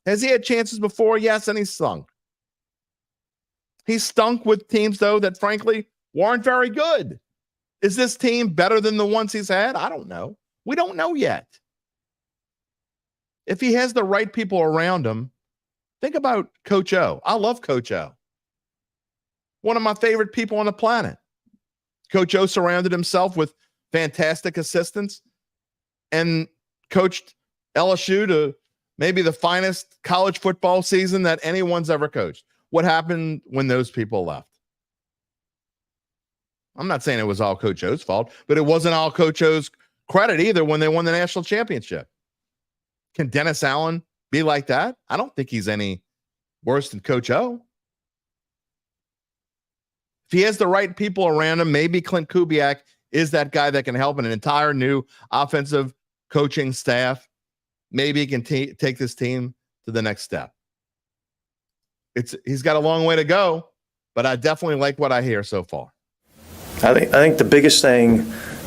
Has he had chances before? Yes, and he's sunk. He stunk with teams, though, that frankly weren't very good. Is this team better than the ones he's had? I don't know. We don't know yet. If he has the right people around him, think about Coach O. I love Coach O. One of my favorite people on the planet. Coach O surrounded himself with fantastic assistants and coached LSU to maybe the finest college football season that anyone's ever coached. What happened when those people left? I'm not saying it was all Coach O's fault, but it wasn't all Coach O's credit either when they won the national championship. Can Dennis Allen be like that? I don't think he's any worse than Coach O. If he has the right people around him, maybe Clint Kubiak is that guy that can help an entire new offensive coaching staff. Maybe he can take this team to the next step. He's got a long way to go, but I definitely like what I hear so far. I think the biggest thing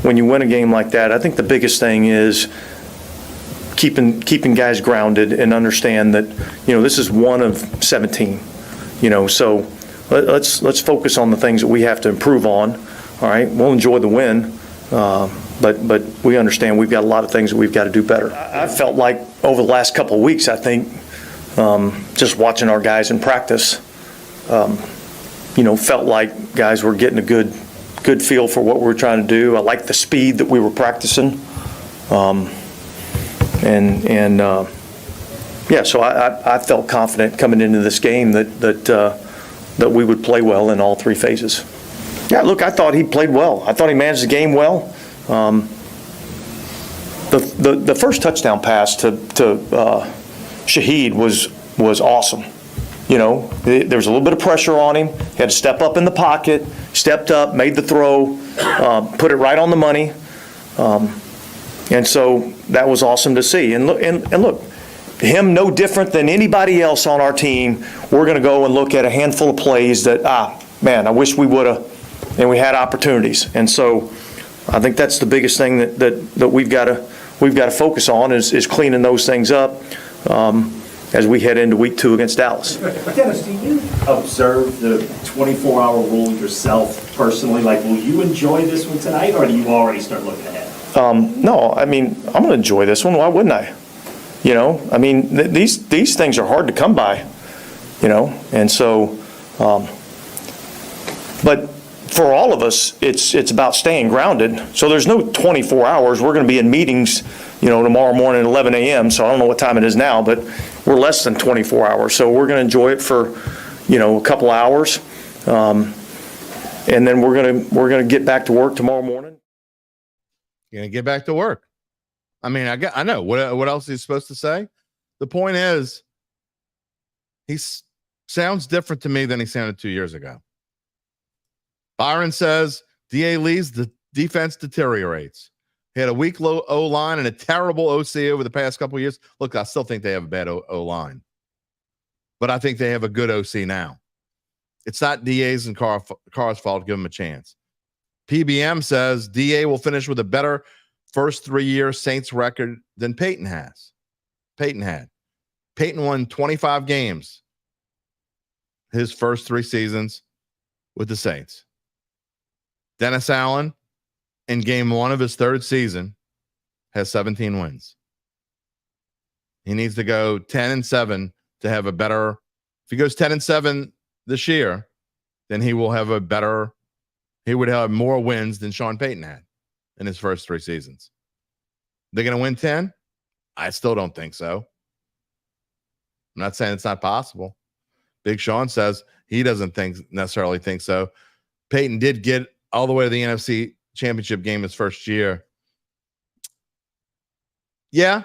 when you win a game like that, I think the biggest thing is keeping guys grounded and understand that, this is one of 17, so let's focus on the things that we have to improve on. All right, we'll enjoy the win, but we understand we've got a lot of things that we've got to do better. I felt like over the last couple of weeks, I think just watching our guys in practice, felt like guys were getting a good feel for what we were trying to do. I liked the speed that we were practicing, so I felt confident coming into this game that we would play well in all three phases. Yeah, look, I thought he played well. I thought he managed the game well. The first touchdown pass to Shaheed was awesome. There was a little bit of pressure on him. He had to step up in the pocket, stepped up, made the throw, put it right on the money. And so that was awesome to see. And look, him no different than anybody else on our team. We're going to go and look at a handful of plays that, I wish we would have, and we had opportunities. And so I think that's the biggest thing that we've got to focus on is cleaning those things up as we head into week 2 against Dallas. Dennis, do you observe the 24-hour rule yourself personally? Like, will you enjoy this one tonight, or do you already start looking ahead? No, I'm going to enjoy this one. Why wouldn't I? These things are hard to come by, and so, but for all of us, it's about staying grounded. So there's no 24 hours. We're going to be in meetings, tomorrow morning at 11 a.m. So I don't know what time it is now, but we're less than 24 hours. So we're going to enjoy it for, a couple hours, and then we're going to get back to work tomorrow morning. You're going to get back to work. I mean, I know what else he's supposed to say. The point is, he sounds different to me than he sounded 2 years ago. Byron says DA leaves, the defense deteriorates. He had a weak low O-line and a terrible OC over the past couple of years. Look, I still think they have a bad O-line, but I think they have a good OC now. It's not DA's and Carr's fault. Give him a chance. PBM says DA will finish with a better first 3-year Saints record than Peyton has. Peyton won 25 games his first 3 seasons with the Saints. Dennis Allen, in game 1 of his 3rd season, has 17 wins. He needs to go 10-7 to have a better. If he goes 10-7 this year, then he will have a better. He would have more wins than Sean Payton had in his first 3 seasons. They're going to win 10? I still don't think so. I'm not saying it's not possible. Big Sean says he doesn't necessarily think so. Peyton did get all the way to the NFC Championship game his first year. Yeah,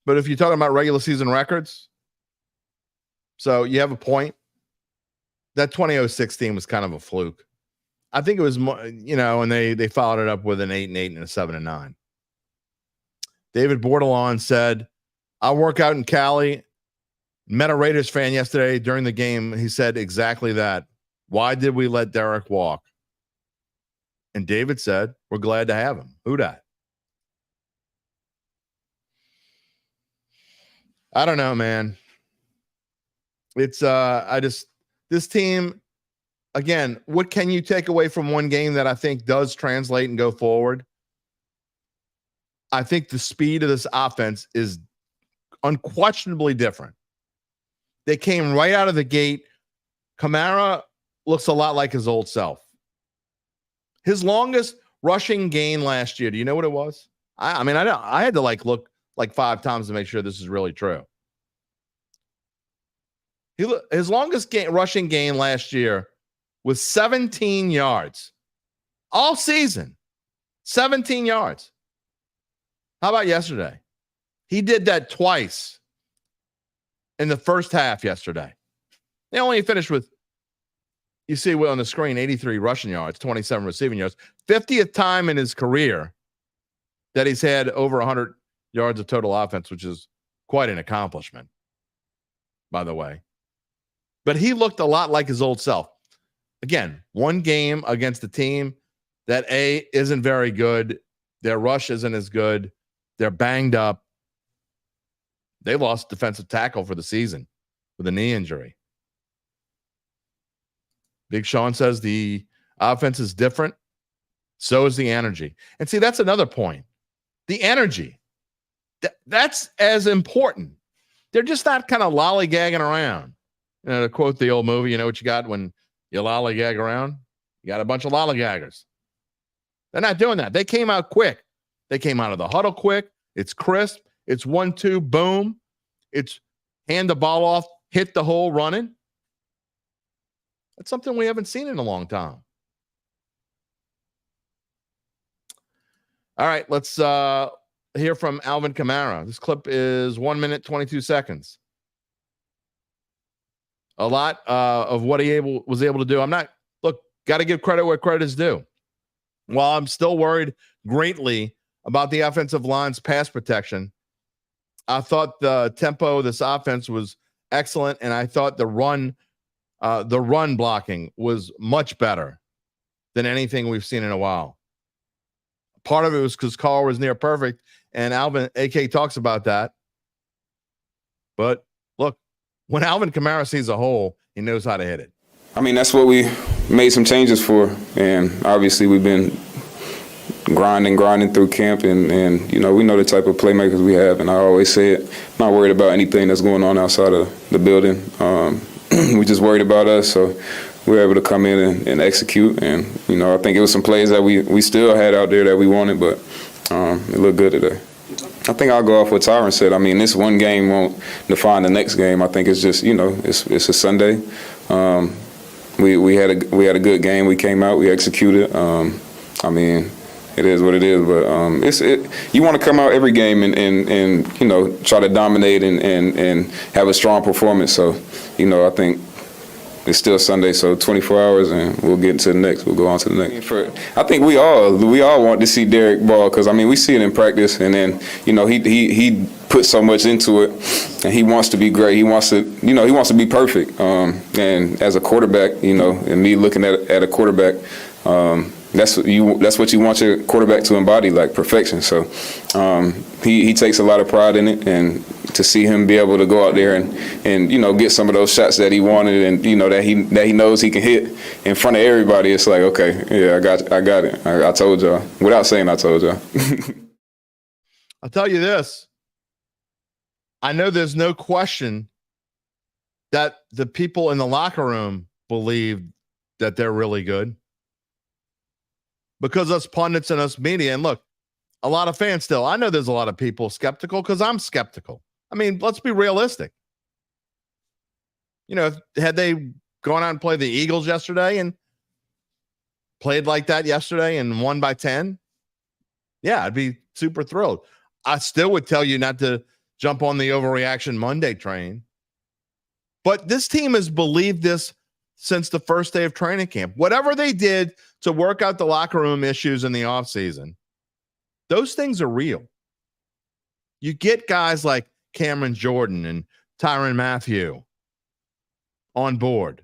but if you're talking about regular season records, so you have a point. That 2006 team was kind of a fluke. I think it was more, and they followed it up with an 8-8 and a 7-9. David Bordelon said, I work out in Cali. Met a Raiders fan yesterday during the game. He said exactly that. Why did we let Derek walk? And David said, we're glad to have him. Who dat? I don't know, man. It's this team again, what can you take away from one game that I think does translate and go forward? I think the speed of this offense is unquestionably different. They came right out of the gate. Kamara looks a lot like his old self. His longest rushing gain last year, do you know what it was? I had to look like 5 times to make sure this is really true. His longest rushing gain last year was 17 yards. All season, 17 yards. How about yesterday? He did that twice in the first half yesterday. They only finished with, you see on the screen, 83 rushing yards, 27 receiving yards. 50th time in his career that he's had over 100 yards of total offense, which is quite an accomplishment, by the way. But he looked a lot like his old self. Again, one game against a team that isn't very good. Their rush isn't as good. They're banged up. They lost defensive tackle for the season with a knee injury. Big Sean says the offense is different. So is the energy. And see, that's another point. The energy. That's as important. They're just not kind of lollygagging around. You know, to quote the old movie, you know what you got when you lollygag around? You got a bunch of lollygaggers. They're not doing that. They came out quick. They came out of the huddle quick. It's crisp. It's 1-2, boom. It's hand the ball off, hit the hole running. That's something we haven't seen in a long time. All right, let's hear from Alvin Kamara. This clip is 1 minute, 22 seconds. A lot of what he was able to do. Got to give credit where credit is due. While I'm still worried greatly about the offensive line's pass protection, I thought the tempo of this offense was excellent, and I thought the run blocking was much better than anything we've seen in a while. Part of it was because Carr was near perfect, and Alvin AK talks about that. But look, when Alvin Kamara sees a hole, he knows how to hit it. I mean, that's what we made some changes for, and obviously we've been grinding through camp, and you know, we know the type of playmakers we have, and I always say it, I'm not worried about anything that's going on outside of the building. We just worried about us, so we were able to come in and execute, and you know, I think it was some plays that we still had out there that we wanted, but it looked good today. I think I'll go off what Tyron said. I mean, this one game won't define the next game. I think it's just, you know, it's a Sunday. We had a good game. We came out, we executed. I mean, it is what it is, but you want to come out every game and you know, try to dominate and have a strong performance. So, you know, I think it's still Sunday, so 24 hours, and we'll get into the next. We'll go on to the next. I think we all want to see Derek ball, because I mean, we see it in practice, and then, you know, he put so much into it, and he wants to be great. He wants to be perfect. And as a quarterback, you know, and me looking at a quarterback, that's what you want your quarterback to embody, like perfection. So he takes a lot of pride in it, and to see him be able to go out there and you know, get some of those shots that he wanted, and you know, that he knows he can hit in front of everybody, it's like, okay, yeah, I got it. I told y'all, without saying I told y'all. I'll tell you this. I know there's no question that the people in the locker room believe that they're really good, because us pundits and us media, and look, a lot of fans still, I know there's a lot of people skeptical, because I'm skeptical. I mean, let's be realistic. You know, had they gone out and played the Eagles yesterday and played like that yesterday and won by 10, yeah, I'd be super thrilled. I still would tell you not to jump on the overreaction Monday train. But this team has believed this since the first day of training camp. Whatever they did to work out the locker room issues in the offseason, those things are real. You get guys like Cameron Jordan and Tyrann Mathieu on board.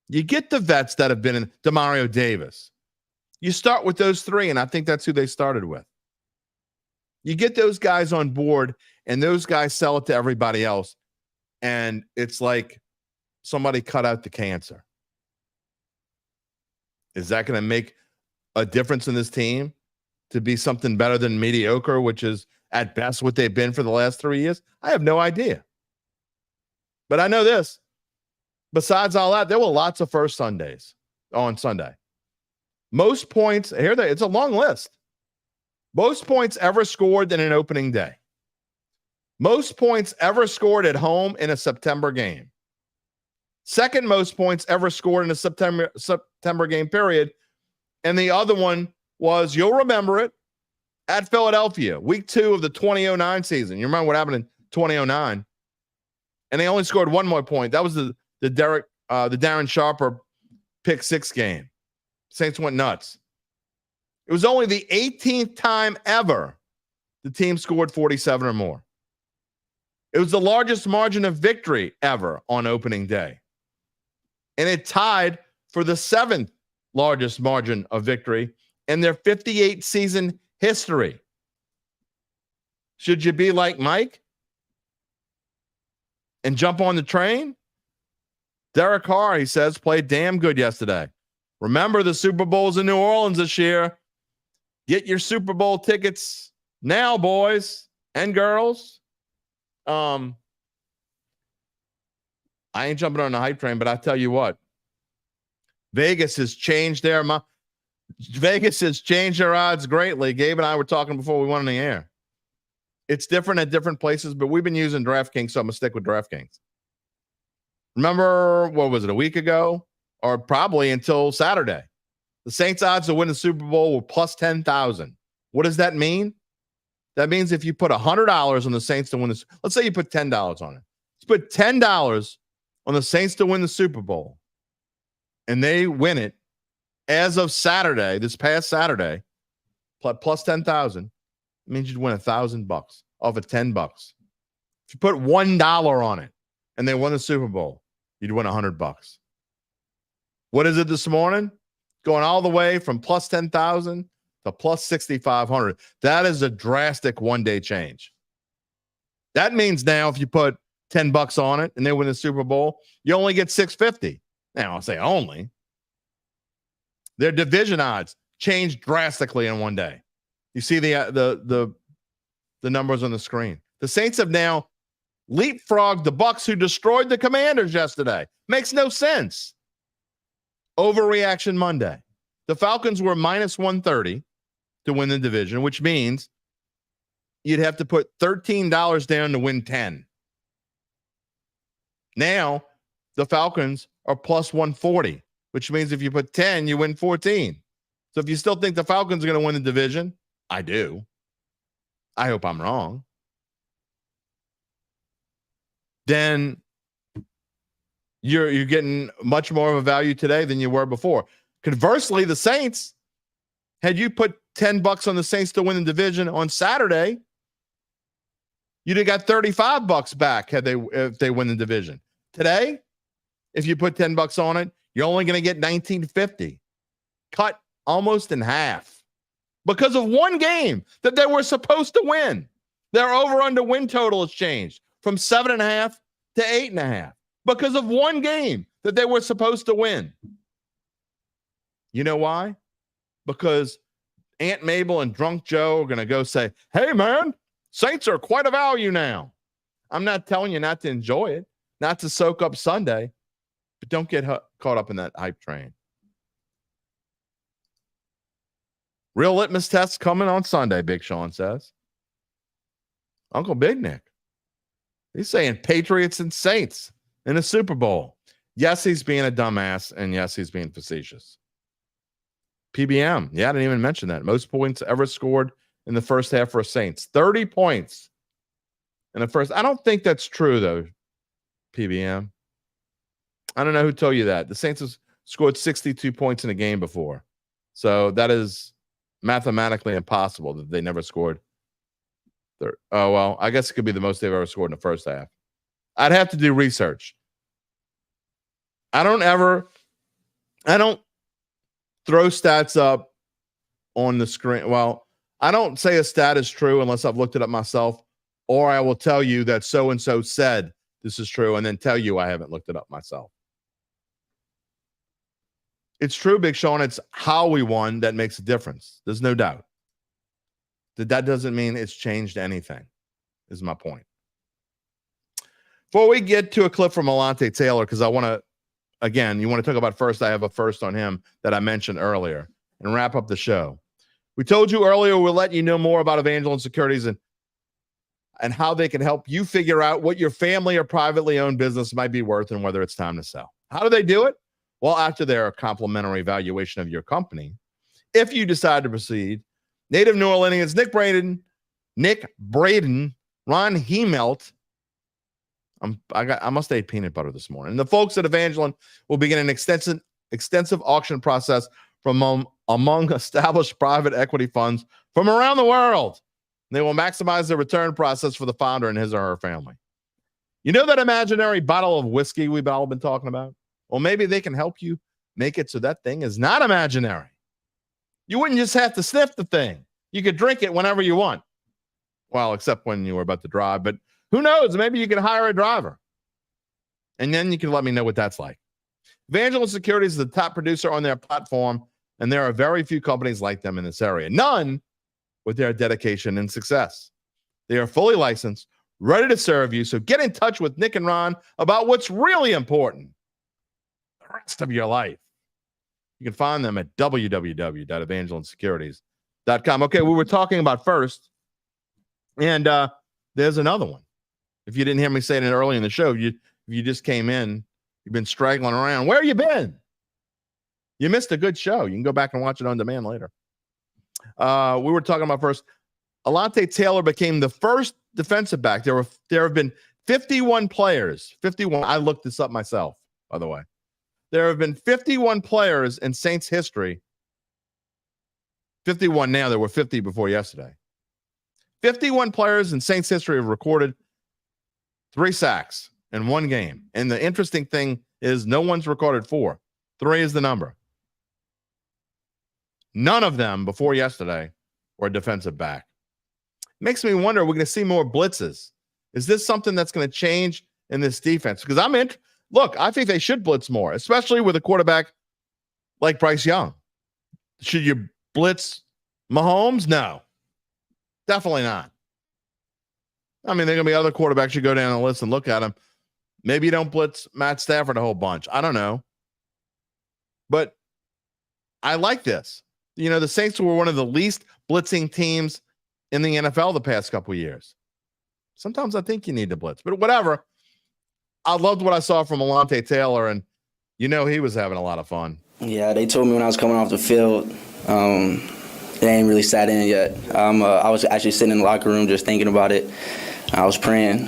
You get the vets that have been in, Demario Davis. You start with those three, and I think that's who they started with. You get those guys on board, and those guys sell it to everybody else, and it's like somebody cut out the cancer. Is that going to make a difference in this team to be something better than mediocre, which is at best what they've been for the last 3 years? I have no idea. But I know this. Besides all that, there were lots of first Sundays on Sunday. Most points, it's a long list. Most points ever scored in an opening day. Most points ever scored at home in a September game. Second most points ever scored in a September game period. And the other one was, you'll remember it, at Philadelphia, week 2 of the 2009 season. You remember what happened in 2009? And they only scored one more point. That was the Darren Sharper pick 6 game. Saints went nuts. It was only the 18th time ever the team scored 47 or more. It was the largest margin of victory ever on opening day. And it tied for the 7th largest margin of victory in their 58 season history. Should you be like Mike and jump on the train? Derek Carr, he says, played damn good yesterday. Remember, the Super Bowl's in New Orleans this year. Get your Super Bowl tickets now, boys and girls. I ain't jumping on the hype train, but I tell you what, Vegas has changed their odds greatly. Gabe and I were talking before we went on the air. It's different at different places, but we've been using DraftKings, so I'm gonna stick with DraftKings. Remember, what was it, a week ago? Or probably until Saturday. The Saints odds to win the Super Bowl were plus 10,000. What does that mean? That means if you put $100 on the Saints to win this, let's say you put $10 on it. Let's put $10 on the Saints to win the Super Bowl, and they win it as of Saturday, this past Saturday, plus 10,000. It means you'd win $1,000 off of $10. If you put $1 on it and they won the Super Bowl, you'd win $100. What is it this morning? Going all the way from plus 10,000 to plus 6,500. That is a drastic one-day change. That means now if you put $10 on it and they win the Super Bowl, you only get $650. Now, I'll say only. Their division odds changed drastically in one day. You see the numbers on the screen. The Saints have now leapfrogged the Bucs, who destroyed the Commanders yesterday. Makes no sense. Overreaction Monday. The Falcons were minus 130 to win the division, which means you'd have to put $13 down to win 10. Now, the Falcons are plus 140, which means if you put 10, you win 14. So if you still think the Falcons are going to win the division, I do. I hope I'm wrong. Then you're getting much more of a value today than you were before. Conversely, the Saints, had you put $10 on the Saints to win the division on Saturday, you'd have got $35 back if they win the division. Today, if you put $10 on it, you're only going to get $19.50. Cut almost in half because of one game that they were supposed to win. Their over-under win total has changed from 7.5 to 8.5 because of one game that they were supposed to win. You know why? Because Aunt Mabel and Drunk Joe are going to go say, hey, man, Saints are quite a value now. I'm not telling you not to enjoy it, not to soak up Sunday, but don't get caught up in that hype train. Real litmus tests coming on Sunday, Big Sean says. Uncle Big Nick. He's saying Patriots and Saints in the Super Bowl. Yes, he's being a dumbass, and yes, he's being facetious. PBM. Yeah, I didn't even mention that. Most points ever scored in the first half for Saints. 30 points in the first. I don't think that's true, though, PBM. I don't know who told you that. The Saints have scored 62 points in a game before. So that is mathematically impossible that they never scored. Oh, well, I guess it could be the most they've ever scored in the first half. I'd have to do research. I don't throw stats up on the screen. Well, I don't say a stat is true unless I've looked it up myself, or I will tell you that so-and-so said this is true and then tell you I haven't looked it up myself. It's true, Big Sean. It's how we won that makes a difference. There's no doubt. That doesn't mean it's changed anything, is my point. Before we get to a clip from Alontae Taylor, because I want to, again, you want to talk about first, I have a first on him that I mentioned earlier, and wrap up the show. We told you earlier we'll let you know more about Evangeline Securities and how they can help you figure out what your family or privately owned business might be worth and whether it's time to sell. How do they do it? Well, after their complimentary evaluation of your company, if you decide to proceed, native New Orleanians Nick Braden, Ron Hemelt, I must have ate peanut butter this morning. And the folks at Evangeline will begin an extensive auction process from among established private equity funds from around the world. They will maximize the return process for the founder and his or her family. You know that imaginary bottle of whiskey we've all been talking about? Well, maybe they can help you make it so that thing is not imaginary. You wouldn't just have to sniff the thing. You could drink it whenever you want. Well, except when you were about to drive. But who knows? Maybe you can hire a driver. And then you can let me know what that's like. Evangeline Securities is the top producer on their platform, and there are very few companies like them in this area. None with their dedication and success. They are fully licensed, ready to serve you. So get in touch with Nick and Ron about what's really important the rest of your life. You can find them at www.evangelinesecurities.com. Okay, we were talking about first, and there's another one. If you didn't hear me say it early in the show, if you just came in, you've been straggling around. Where you been? You missed a good show. You can go back and watch it on demand later. We were talking about first. Alontae Taylor became the first defensive back. There have been 51 players. 51. I looked this up myself, by the way. There have been 51 players in Saints history. 51 now. There were 50 before yesterday. 51 players in Saints history have recorded 3 sacks in one game. And the interesting thing is no one's recorded 4. 3 is the number. None of them before yesterday were defensive back. Makes me wonder, we're going to see more blitzes. Is this something that's going to change in this defense? Because look, I think they should blitz more, especially with a quarterback like Bryce Young. Should you blitz Mahomes? No, definitely not. I mean, there are going to be other quarterbacks you go down the list and look at them. Maybe you don't blitz Matt Stafford a whole bunch. I don't know. But I like this. You know, the Saints were one of the least blitzing teams in the NFL the past couple of years. Sometimes I think you need to blitz, but whatever. I loved what I saw from Alontae Taylor, and you know he was having a lot of fun. Yeah, they told me when I was coming off the field, it ain't really sat in yet. I was actually sitting in the locker room just thinking about it. I was praying.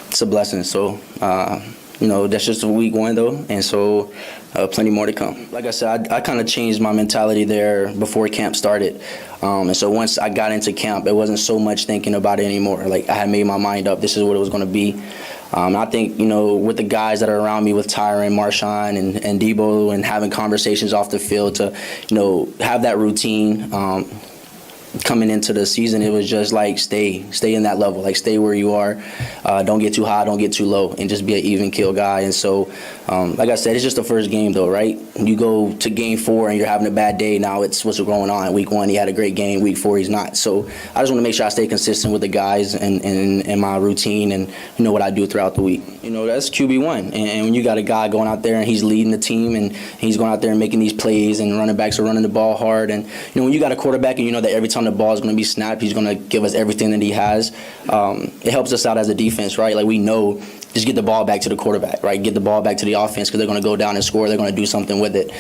It's a blessing. So, that's just week 1, though, and so plenty more to come. Like I said, I kind of changed my mentality there before camp started. And so once I got into camp, it wasn't so much thinking about it anymore. Like, I had made my mind up. This is what it was going to be. I think, with the guys that are around me, with Tyron, Marshawn, and Debo, and having conversations off the field to, have that routine coming into the season, it was just like stay in that level, like stay where you are. Don't get too high, don't get too low, and just be an even kill guy. And so, like I said, it's just the first game though, right? You go to game 4 and you're having a bad day. Now it's what's going on. Week 1, he had a great game. Week 4, he's not. So I just want to make sure I stay consistent with the guys and my routine and what I do throughout the week. That's QB1. And when you got a guy going out there and he's leading the team and he's going out there and making these plays and running backs are running the ball hard. And, when you got a quarterback and you know that every time the ball is going to be snapped, he's going to give us everything that he has. It helps us out as a defense, right? Like we know, just get the ball back to the quarterback, right? Get the ball back to the offense because they're going to go down and score. They're going to do something with it.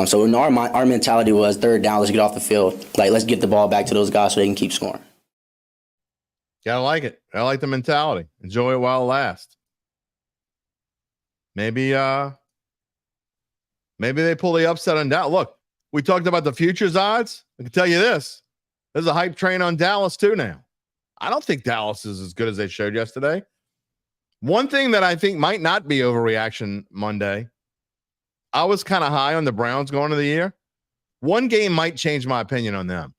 So our mentality was 3rd down, let's get off the field. Like, let's get the ball back to those guys so they can keep scoring. Gotta like it. I like the mentality. Enjoy it while it lasts. Maybe they pull the upset on Dallas. Look, we talked about the futures odds. I can tell you this. There's a hype train on Dallas too now. I don't think Dallas is as good as they showed yesterday. One thing that I think might not be overreaction Monday, I was kind of high on the Browns going into the year. One game might change my opinion on them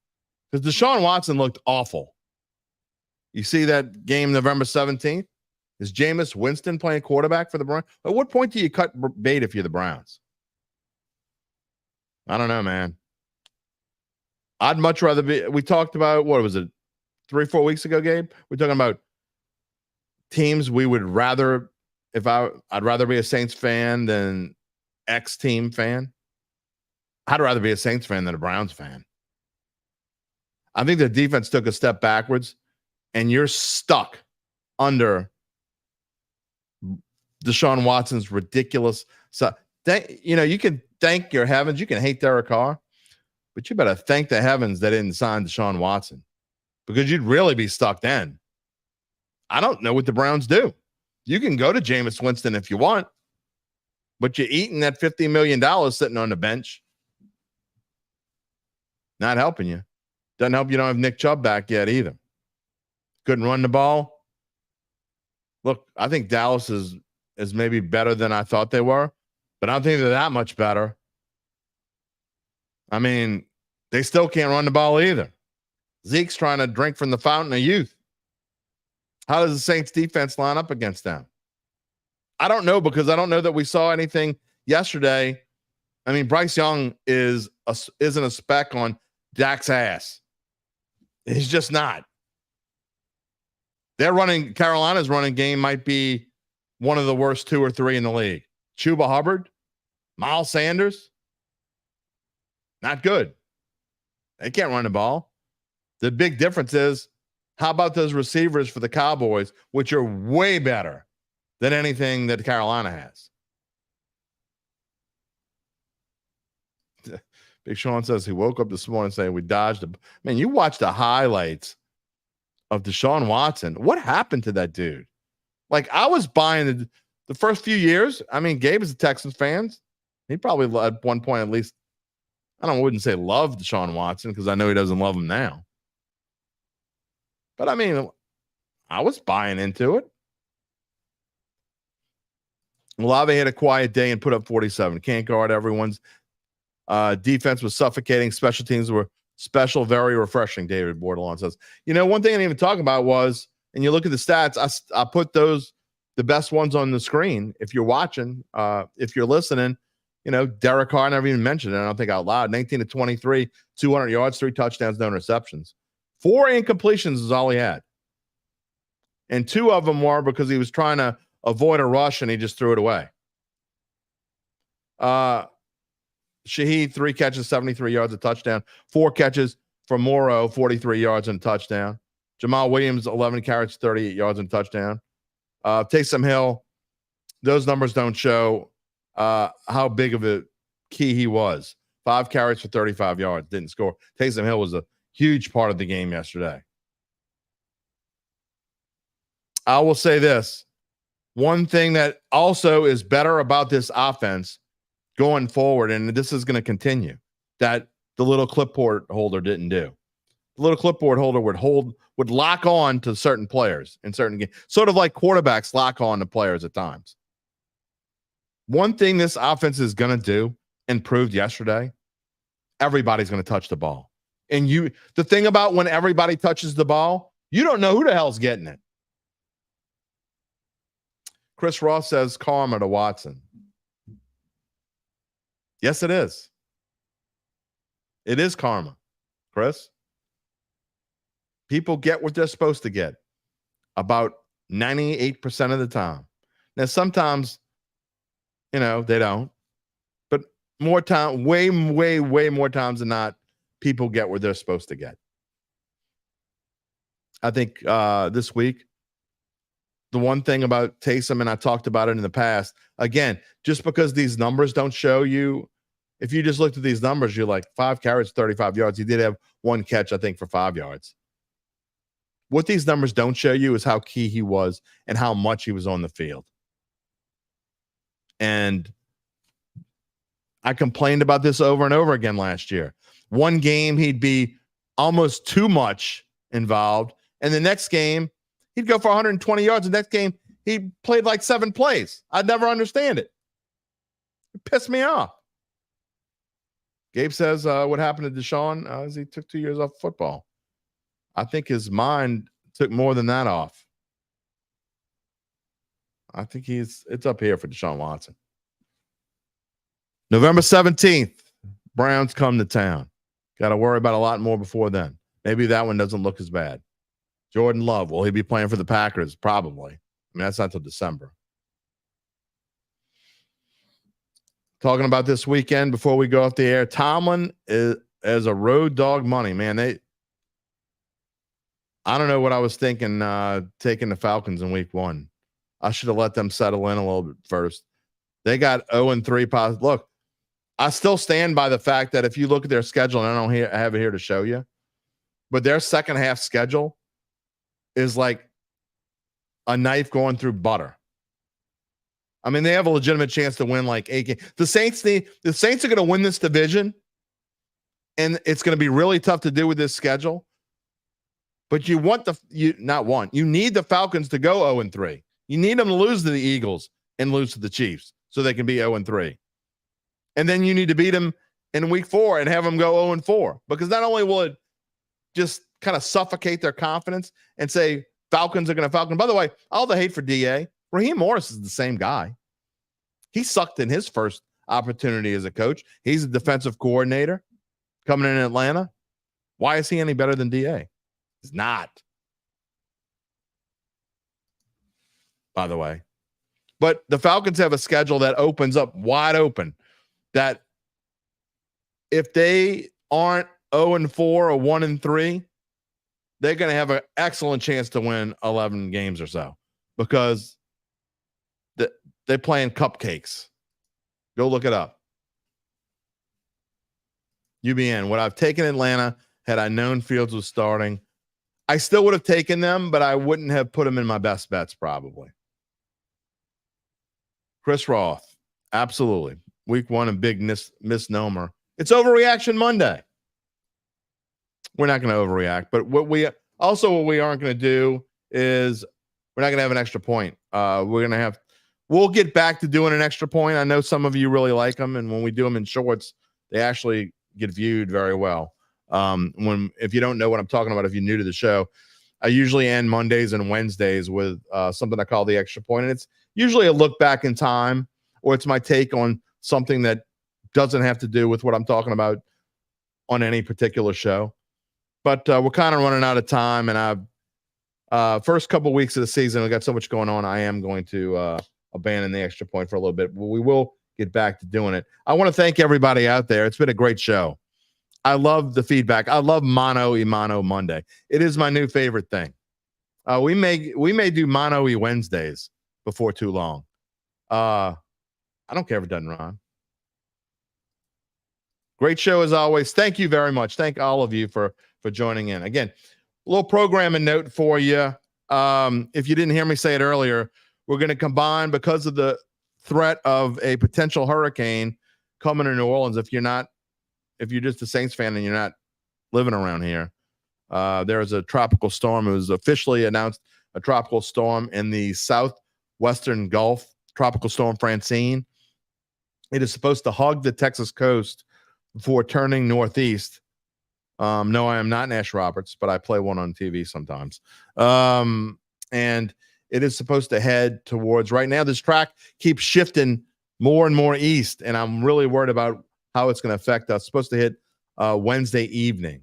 because Deshaun Watson looked awful. You see that game November 17th? Is Jameis Winston playing quarterback for the Browns? At what point do you cut bait if you're the Browns? I don't know, man. I'd much rather be. We talked about, what was it, 3-4 weeks ago, Gabe? We're talking about teams we would rather, I'd rather be a Saints fan than X team fan. I'd rather be a Saints fan than a Browns fan. I think the defense took a step backwards, and you're stuck under Deshaun Watson's ridiculous. So, you can thank your heavens. You can hate Derek Carr, but you better thank the heavens they didn't sign Deshaun Watson, because you'd really be stuck then. I don't know what the Browns do. You can go to Jameis Winston if you want, but you're eating that $50 million sitting on the bench. Not helping you. Doesn't help you don't have Nick Chubb back yet either. Couldn't run the ball. Look, I think Dallas is maybe better than I thought they were, but I don't think they're that much better. I mean, they still can't run the ball either. Zeke's trying to drink from the fountain of youth. How does the Saints defense line up against them? I don't know, because I don't know that we saw anything yesterday. I mean, Bryce Young isn't a speck on Dak's ass. He's just not. Carolina's running game might be one of the worst 2 or 3 in the league. Chuba Hubbard, Miles Sanders, not good. They can't run the ball. The big difference is, how about those receivers for the Cowboys, which are way better than anything that Carolina has? Big Sean says he woke up this morning saying we dodged him. Man, you watch the highlights of Deshaun Watson. What happened to that dude? Like, I was buying the first few years. I mean, Gabe is a Texans fan. He probably at one point at least, I wouldn't say love Deshaun Watson, because I know he doesn't love him now. But I mean, I was buying into it. Olave had a quiet day and put up 47. Can't guard everyone's. Defense was suffocating. Special teams were special, very refreshing, David Bordelon says. One thing I didn't even talk about was, and you look at the stats, I put the best ones on the screen. If you're watching, if you're listening, Derek Carr, never even mentioned it, I don't think out loud. 19 to 23, 200 yards, 3 touchdowns, no interceptions. 4 incompletions is all he had. And 2 of them were because he was trying to avoid a rush and he just threw it away. Shaheed, 3 catches, 73 yards, a touchdown. 4 catches for Morrow, 43 yards and a touchdown. Jamal Williams, 11 carries, 38 yards and a touchdown. Taysom Hill, those numbers don't show how big of a key he was. 5 carries for 35 yards, didn't score. Taysom Hill was a huge part of the game yesterday. I will say this. One thing that also is better about this offense going forward, and this is going to continue, that the little clipboard holder didn't do. The little clipboard holder would lock on to certain players in certain games, sort of like quarterbacks lock on to players at times. One thing this offense is going to do, and proved yesterday, everybody's going to touch the ball. And the thing about when everybody touches the ball, you don't know who the hell's getting it. Chris Ross says karma to Watson. Yes, it is. It is karma, Chris. People get what they're supposed to get about 98% of the time. Now, sometimes, they don't. But more time, way more times than not, people get what they're supposed to get. I think this week, the one thing about Taysom, and I talked about it in the past, again, just because these numbers don't show you, if you just looked at these numbers, you're like 5 carries, 35 yards. He did have 1 catch, I think, for 5 yards. What these numbers don't show you is how key he was and how much he was on the field. And I complained about this over and over again last year. One game, he'd be almost too much involved. And the next game, he'd go for 120 yards. The next game, he played like 7 plays. I'd never understand it. It pissed me off. Gabe says what happened to Deshaun is he took 2 years off football. I think his mind took more than that off. I think it's up here for Deshaun Watson. November 17th, Browns come to town. Got to worry about a lot more before then. Maybe that one doesn't look as bad. Jordan Love, will he be playing for the Packers? Probably. I mean, that's not till December. Talking about this weekend before we go off the air, Tomlin is as a road dog money, man. I don't know what I was thinking taking the Falcons in week 1. I should have let them settle in a little bit first. They got 0-3 Look, I still stand by the fact that if you look at their schedule, and I have it here to show you, but their second half schedule is like a knife going through butter. I mean, they have a legitimate chance to win like 8 games. The Saints are going to win this division, and it's going to be really tough to do with this schedule. But you need the Falcons to go 0-3. You need them to lose to the Eagles and lose to the Chiefs so they can be 0-3. And then you need to beat them in week 4 and have them go 0-4, because not only will it just kind of suffocate their confidence and say Falcons are going to Falcon. By the way, all the hate for DA, Raheem Morris is the same guy. He sucked in his first opportunity as a coach. He's a defensive coordinator coming in Atlanta. Why is he any better than DA? He's not. By the way. But the Falcons have a schedule that opens up wide open, that if they aren't 0-4 or 1-3, they're going to have an excellent chance to win 11 games or so, because they're playing cupcakes. Go look it up. UBN, would I've taken Atlanta had I known Fields was starting? I still would have taken them, but I wouldn't have put them in my best bets probably. Chris Roth, absolutely. Week 1, a big misnomer. It's overreaction Monday. We're not going to overreact, but what we aren't going to do is we're not going to have an extra point. We'll get back to doing an extra point. I know some of you really like them, and when we do them in shorts, they actually get viewed very well. If you don't know what I'm talking about, if you're new to the show, I usually end Mondays and Wednesdays with something I call the extra point, and it's usually a look back in time, or it's my take on something that doesn't have to do with what I'm talking about on any particular show. But we're kind of running out of time, and first couple of weeks of the season, we got so much going on. I am going to abandon the extra point for a little bit. We will get back to doing it. I want to thank everybody out there. It's been a great show. I love the feedback. I love Mano E Monday. It is my new favorite thing. We may do Mano E Wednesdays before too long. I don't care if it doesn't rhyme. Great show as always. Thank you very much. Thank all of you for joining in. Again, a little programming note for you. If you didn't hear me say it earlier, we're going to combine, because of the threat of a potential hurricane coming to New Orleans. If you're just a Saints fan and you're not living around here, there is a tropical storm. It was officially announced a tropical storm in the southwestern Gulf, Tropical Storm Francine. It is supposed to hug the Texas coast before turning northeast. No, I am not Nash Roberts, but I play one on TV sometimes. And it is supposed to head towards, right now, this track keeps shifting more and more east, and I'm really worried about how it's going to affect us. It's supposed to hit Wednesday evening.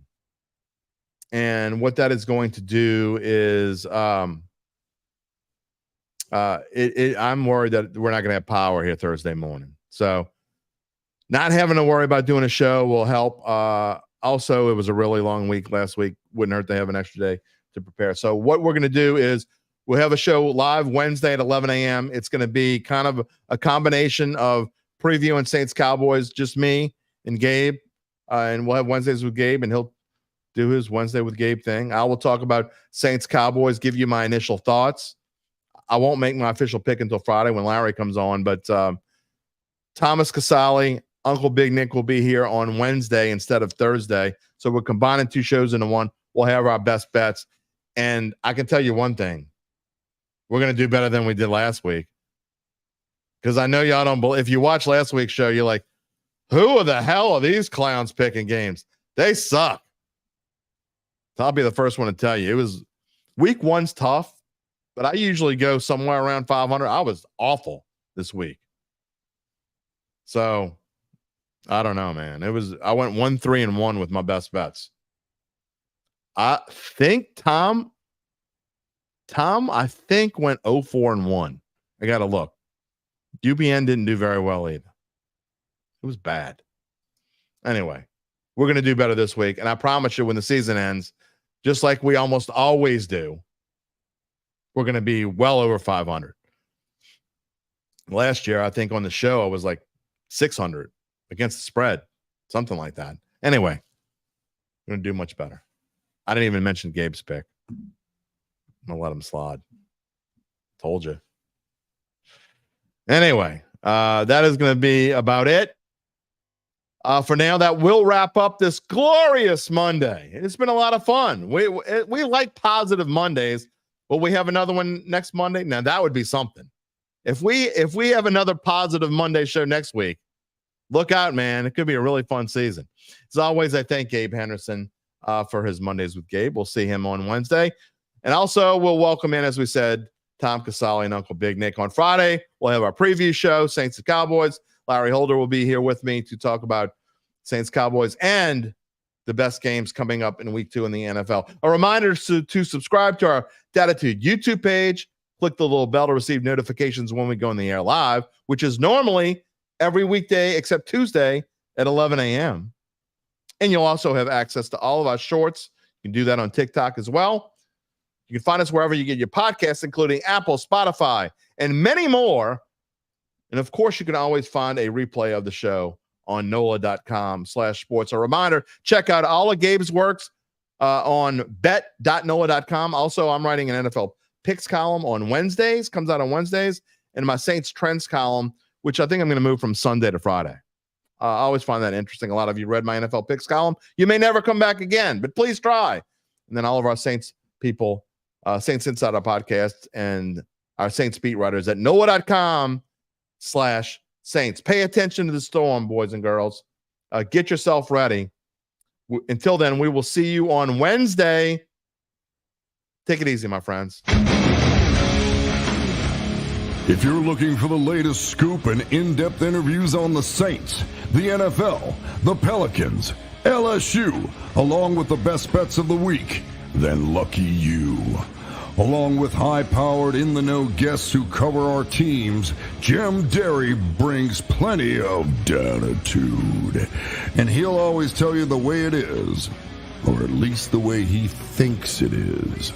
And what that is going to do is I'm worried that we're not going to have power here Thursday morning. So not having to worry about doing a show will help. Also, it was a really long week last week. Wouldn't hurt to have an extra day to prepare. So what we're going to do is we'll have a show live Wednesday at 11 a.m. It's going to be kind of a combination of previewing Saints Cowboys, just me and Gabe. And we'll have Wednesdays with Gabe, and he'll do his Wednesday with Gabe thing. I will talk about Saints Cowboys, give you my initial thoughts. I won't make my official pick until Friday when Larry comes on, but Thomas Casale, Uncle Big Nick will be here on Wednesday instead of Thursday. So we're combining 2 shows into one. We'll have our best bets. And I can tell you one thing. We're going to do better than we did last week. Because I know y'all don't believe. If you watch last week's show, you're like, who the hell are these clowns picking games? They suck. So I'll be the first one to tell you. It was week 1's tough, but I usually go somewhere around 500. I was awful this week. So I don't know, man. I went 1-3-1 with my best bets. I think Tom, I think went 0-4-1. I got to look. UPN didn't do very well either. It was bad. Anyway, we're going to do better this week. And I promise you, when the season ends, just like we almost always do, we're going to be well over 500. Last year, I think on the show, I was like 600 against the spread, something like that. Anyway, we're going to do much better. I didn't even mention Gabe's pick. I'm going to let him slide. Told you. Anyway, that is going to be about it. For now, that will wrap up this glorious Monday. It's been a lot of fun. We like positive Mondays. Will we have another one next Monday? Now, that would be something. If we have another positive Monday show next week, look out, man. It could be a really fun season. As always, I thank Gabe Henderson for his Mondays with Gabe. We'll see him on Wednesday. And also, we'll welcome in, as we said, Tom Casale and Uncle Big Nick on Friday. We'll have our preview show, Saints and Cowboys. Larry Holder will be here with me to talk about Saints, Cowboys, and the best games coming up in week 2 in the NFL. A reminder to subscribe to our Dattitude YouTube page. Click the little bell to receive notifications when we go in the air live, which is normally every weekday except Tuesday at 11 a.m. And you'll also have access to all of our shorts. You can do that on TikTok as well. You can find us wherever you get your podcasts, including Apple, Spotify, and many more. And, of course, you can always find a replay of the show on NOLA.com/sports. A reminder, check out all of Gabe's works on bet.NOLA.com. Also, I'm writing an NFL picks column on Wednesdays, comes out on Wednesdays, and my Saints trends column, which I think I'm going to move from Sunday to Friday. I always find that interesting. A lot of you read my NFL picks column. You may never come back again, but please try. And then all of our Saints people, Saints Insider podcast, and our Saints beat writers at NOLA.com/Saints. Pay attention to the storm, boys and girls. Get yourself ready. Until then, we will see you on Wednesday. Take it easy, my friends. If you're looking for the latest scoop and in-depth interviews on the Saints, the NFL, the Pelicans, LSU, along with the best bets of the week, then lucky you. Along with high-powered, in-the-know guests who cover our teams, Jim Derry brings plenty of Dattitude. And he'll always tell you the way it is, or at least the way he thinks it is.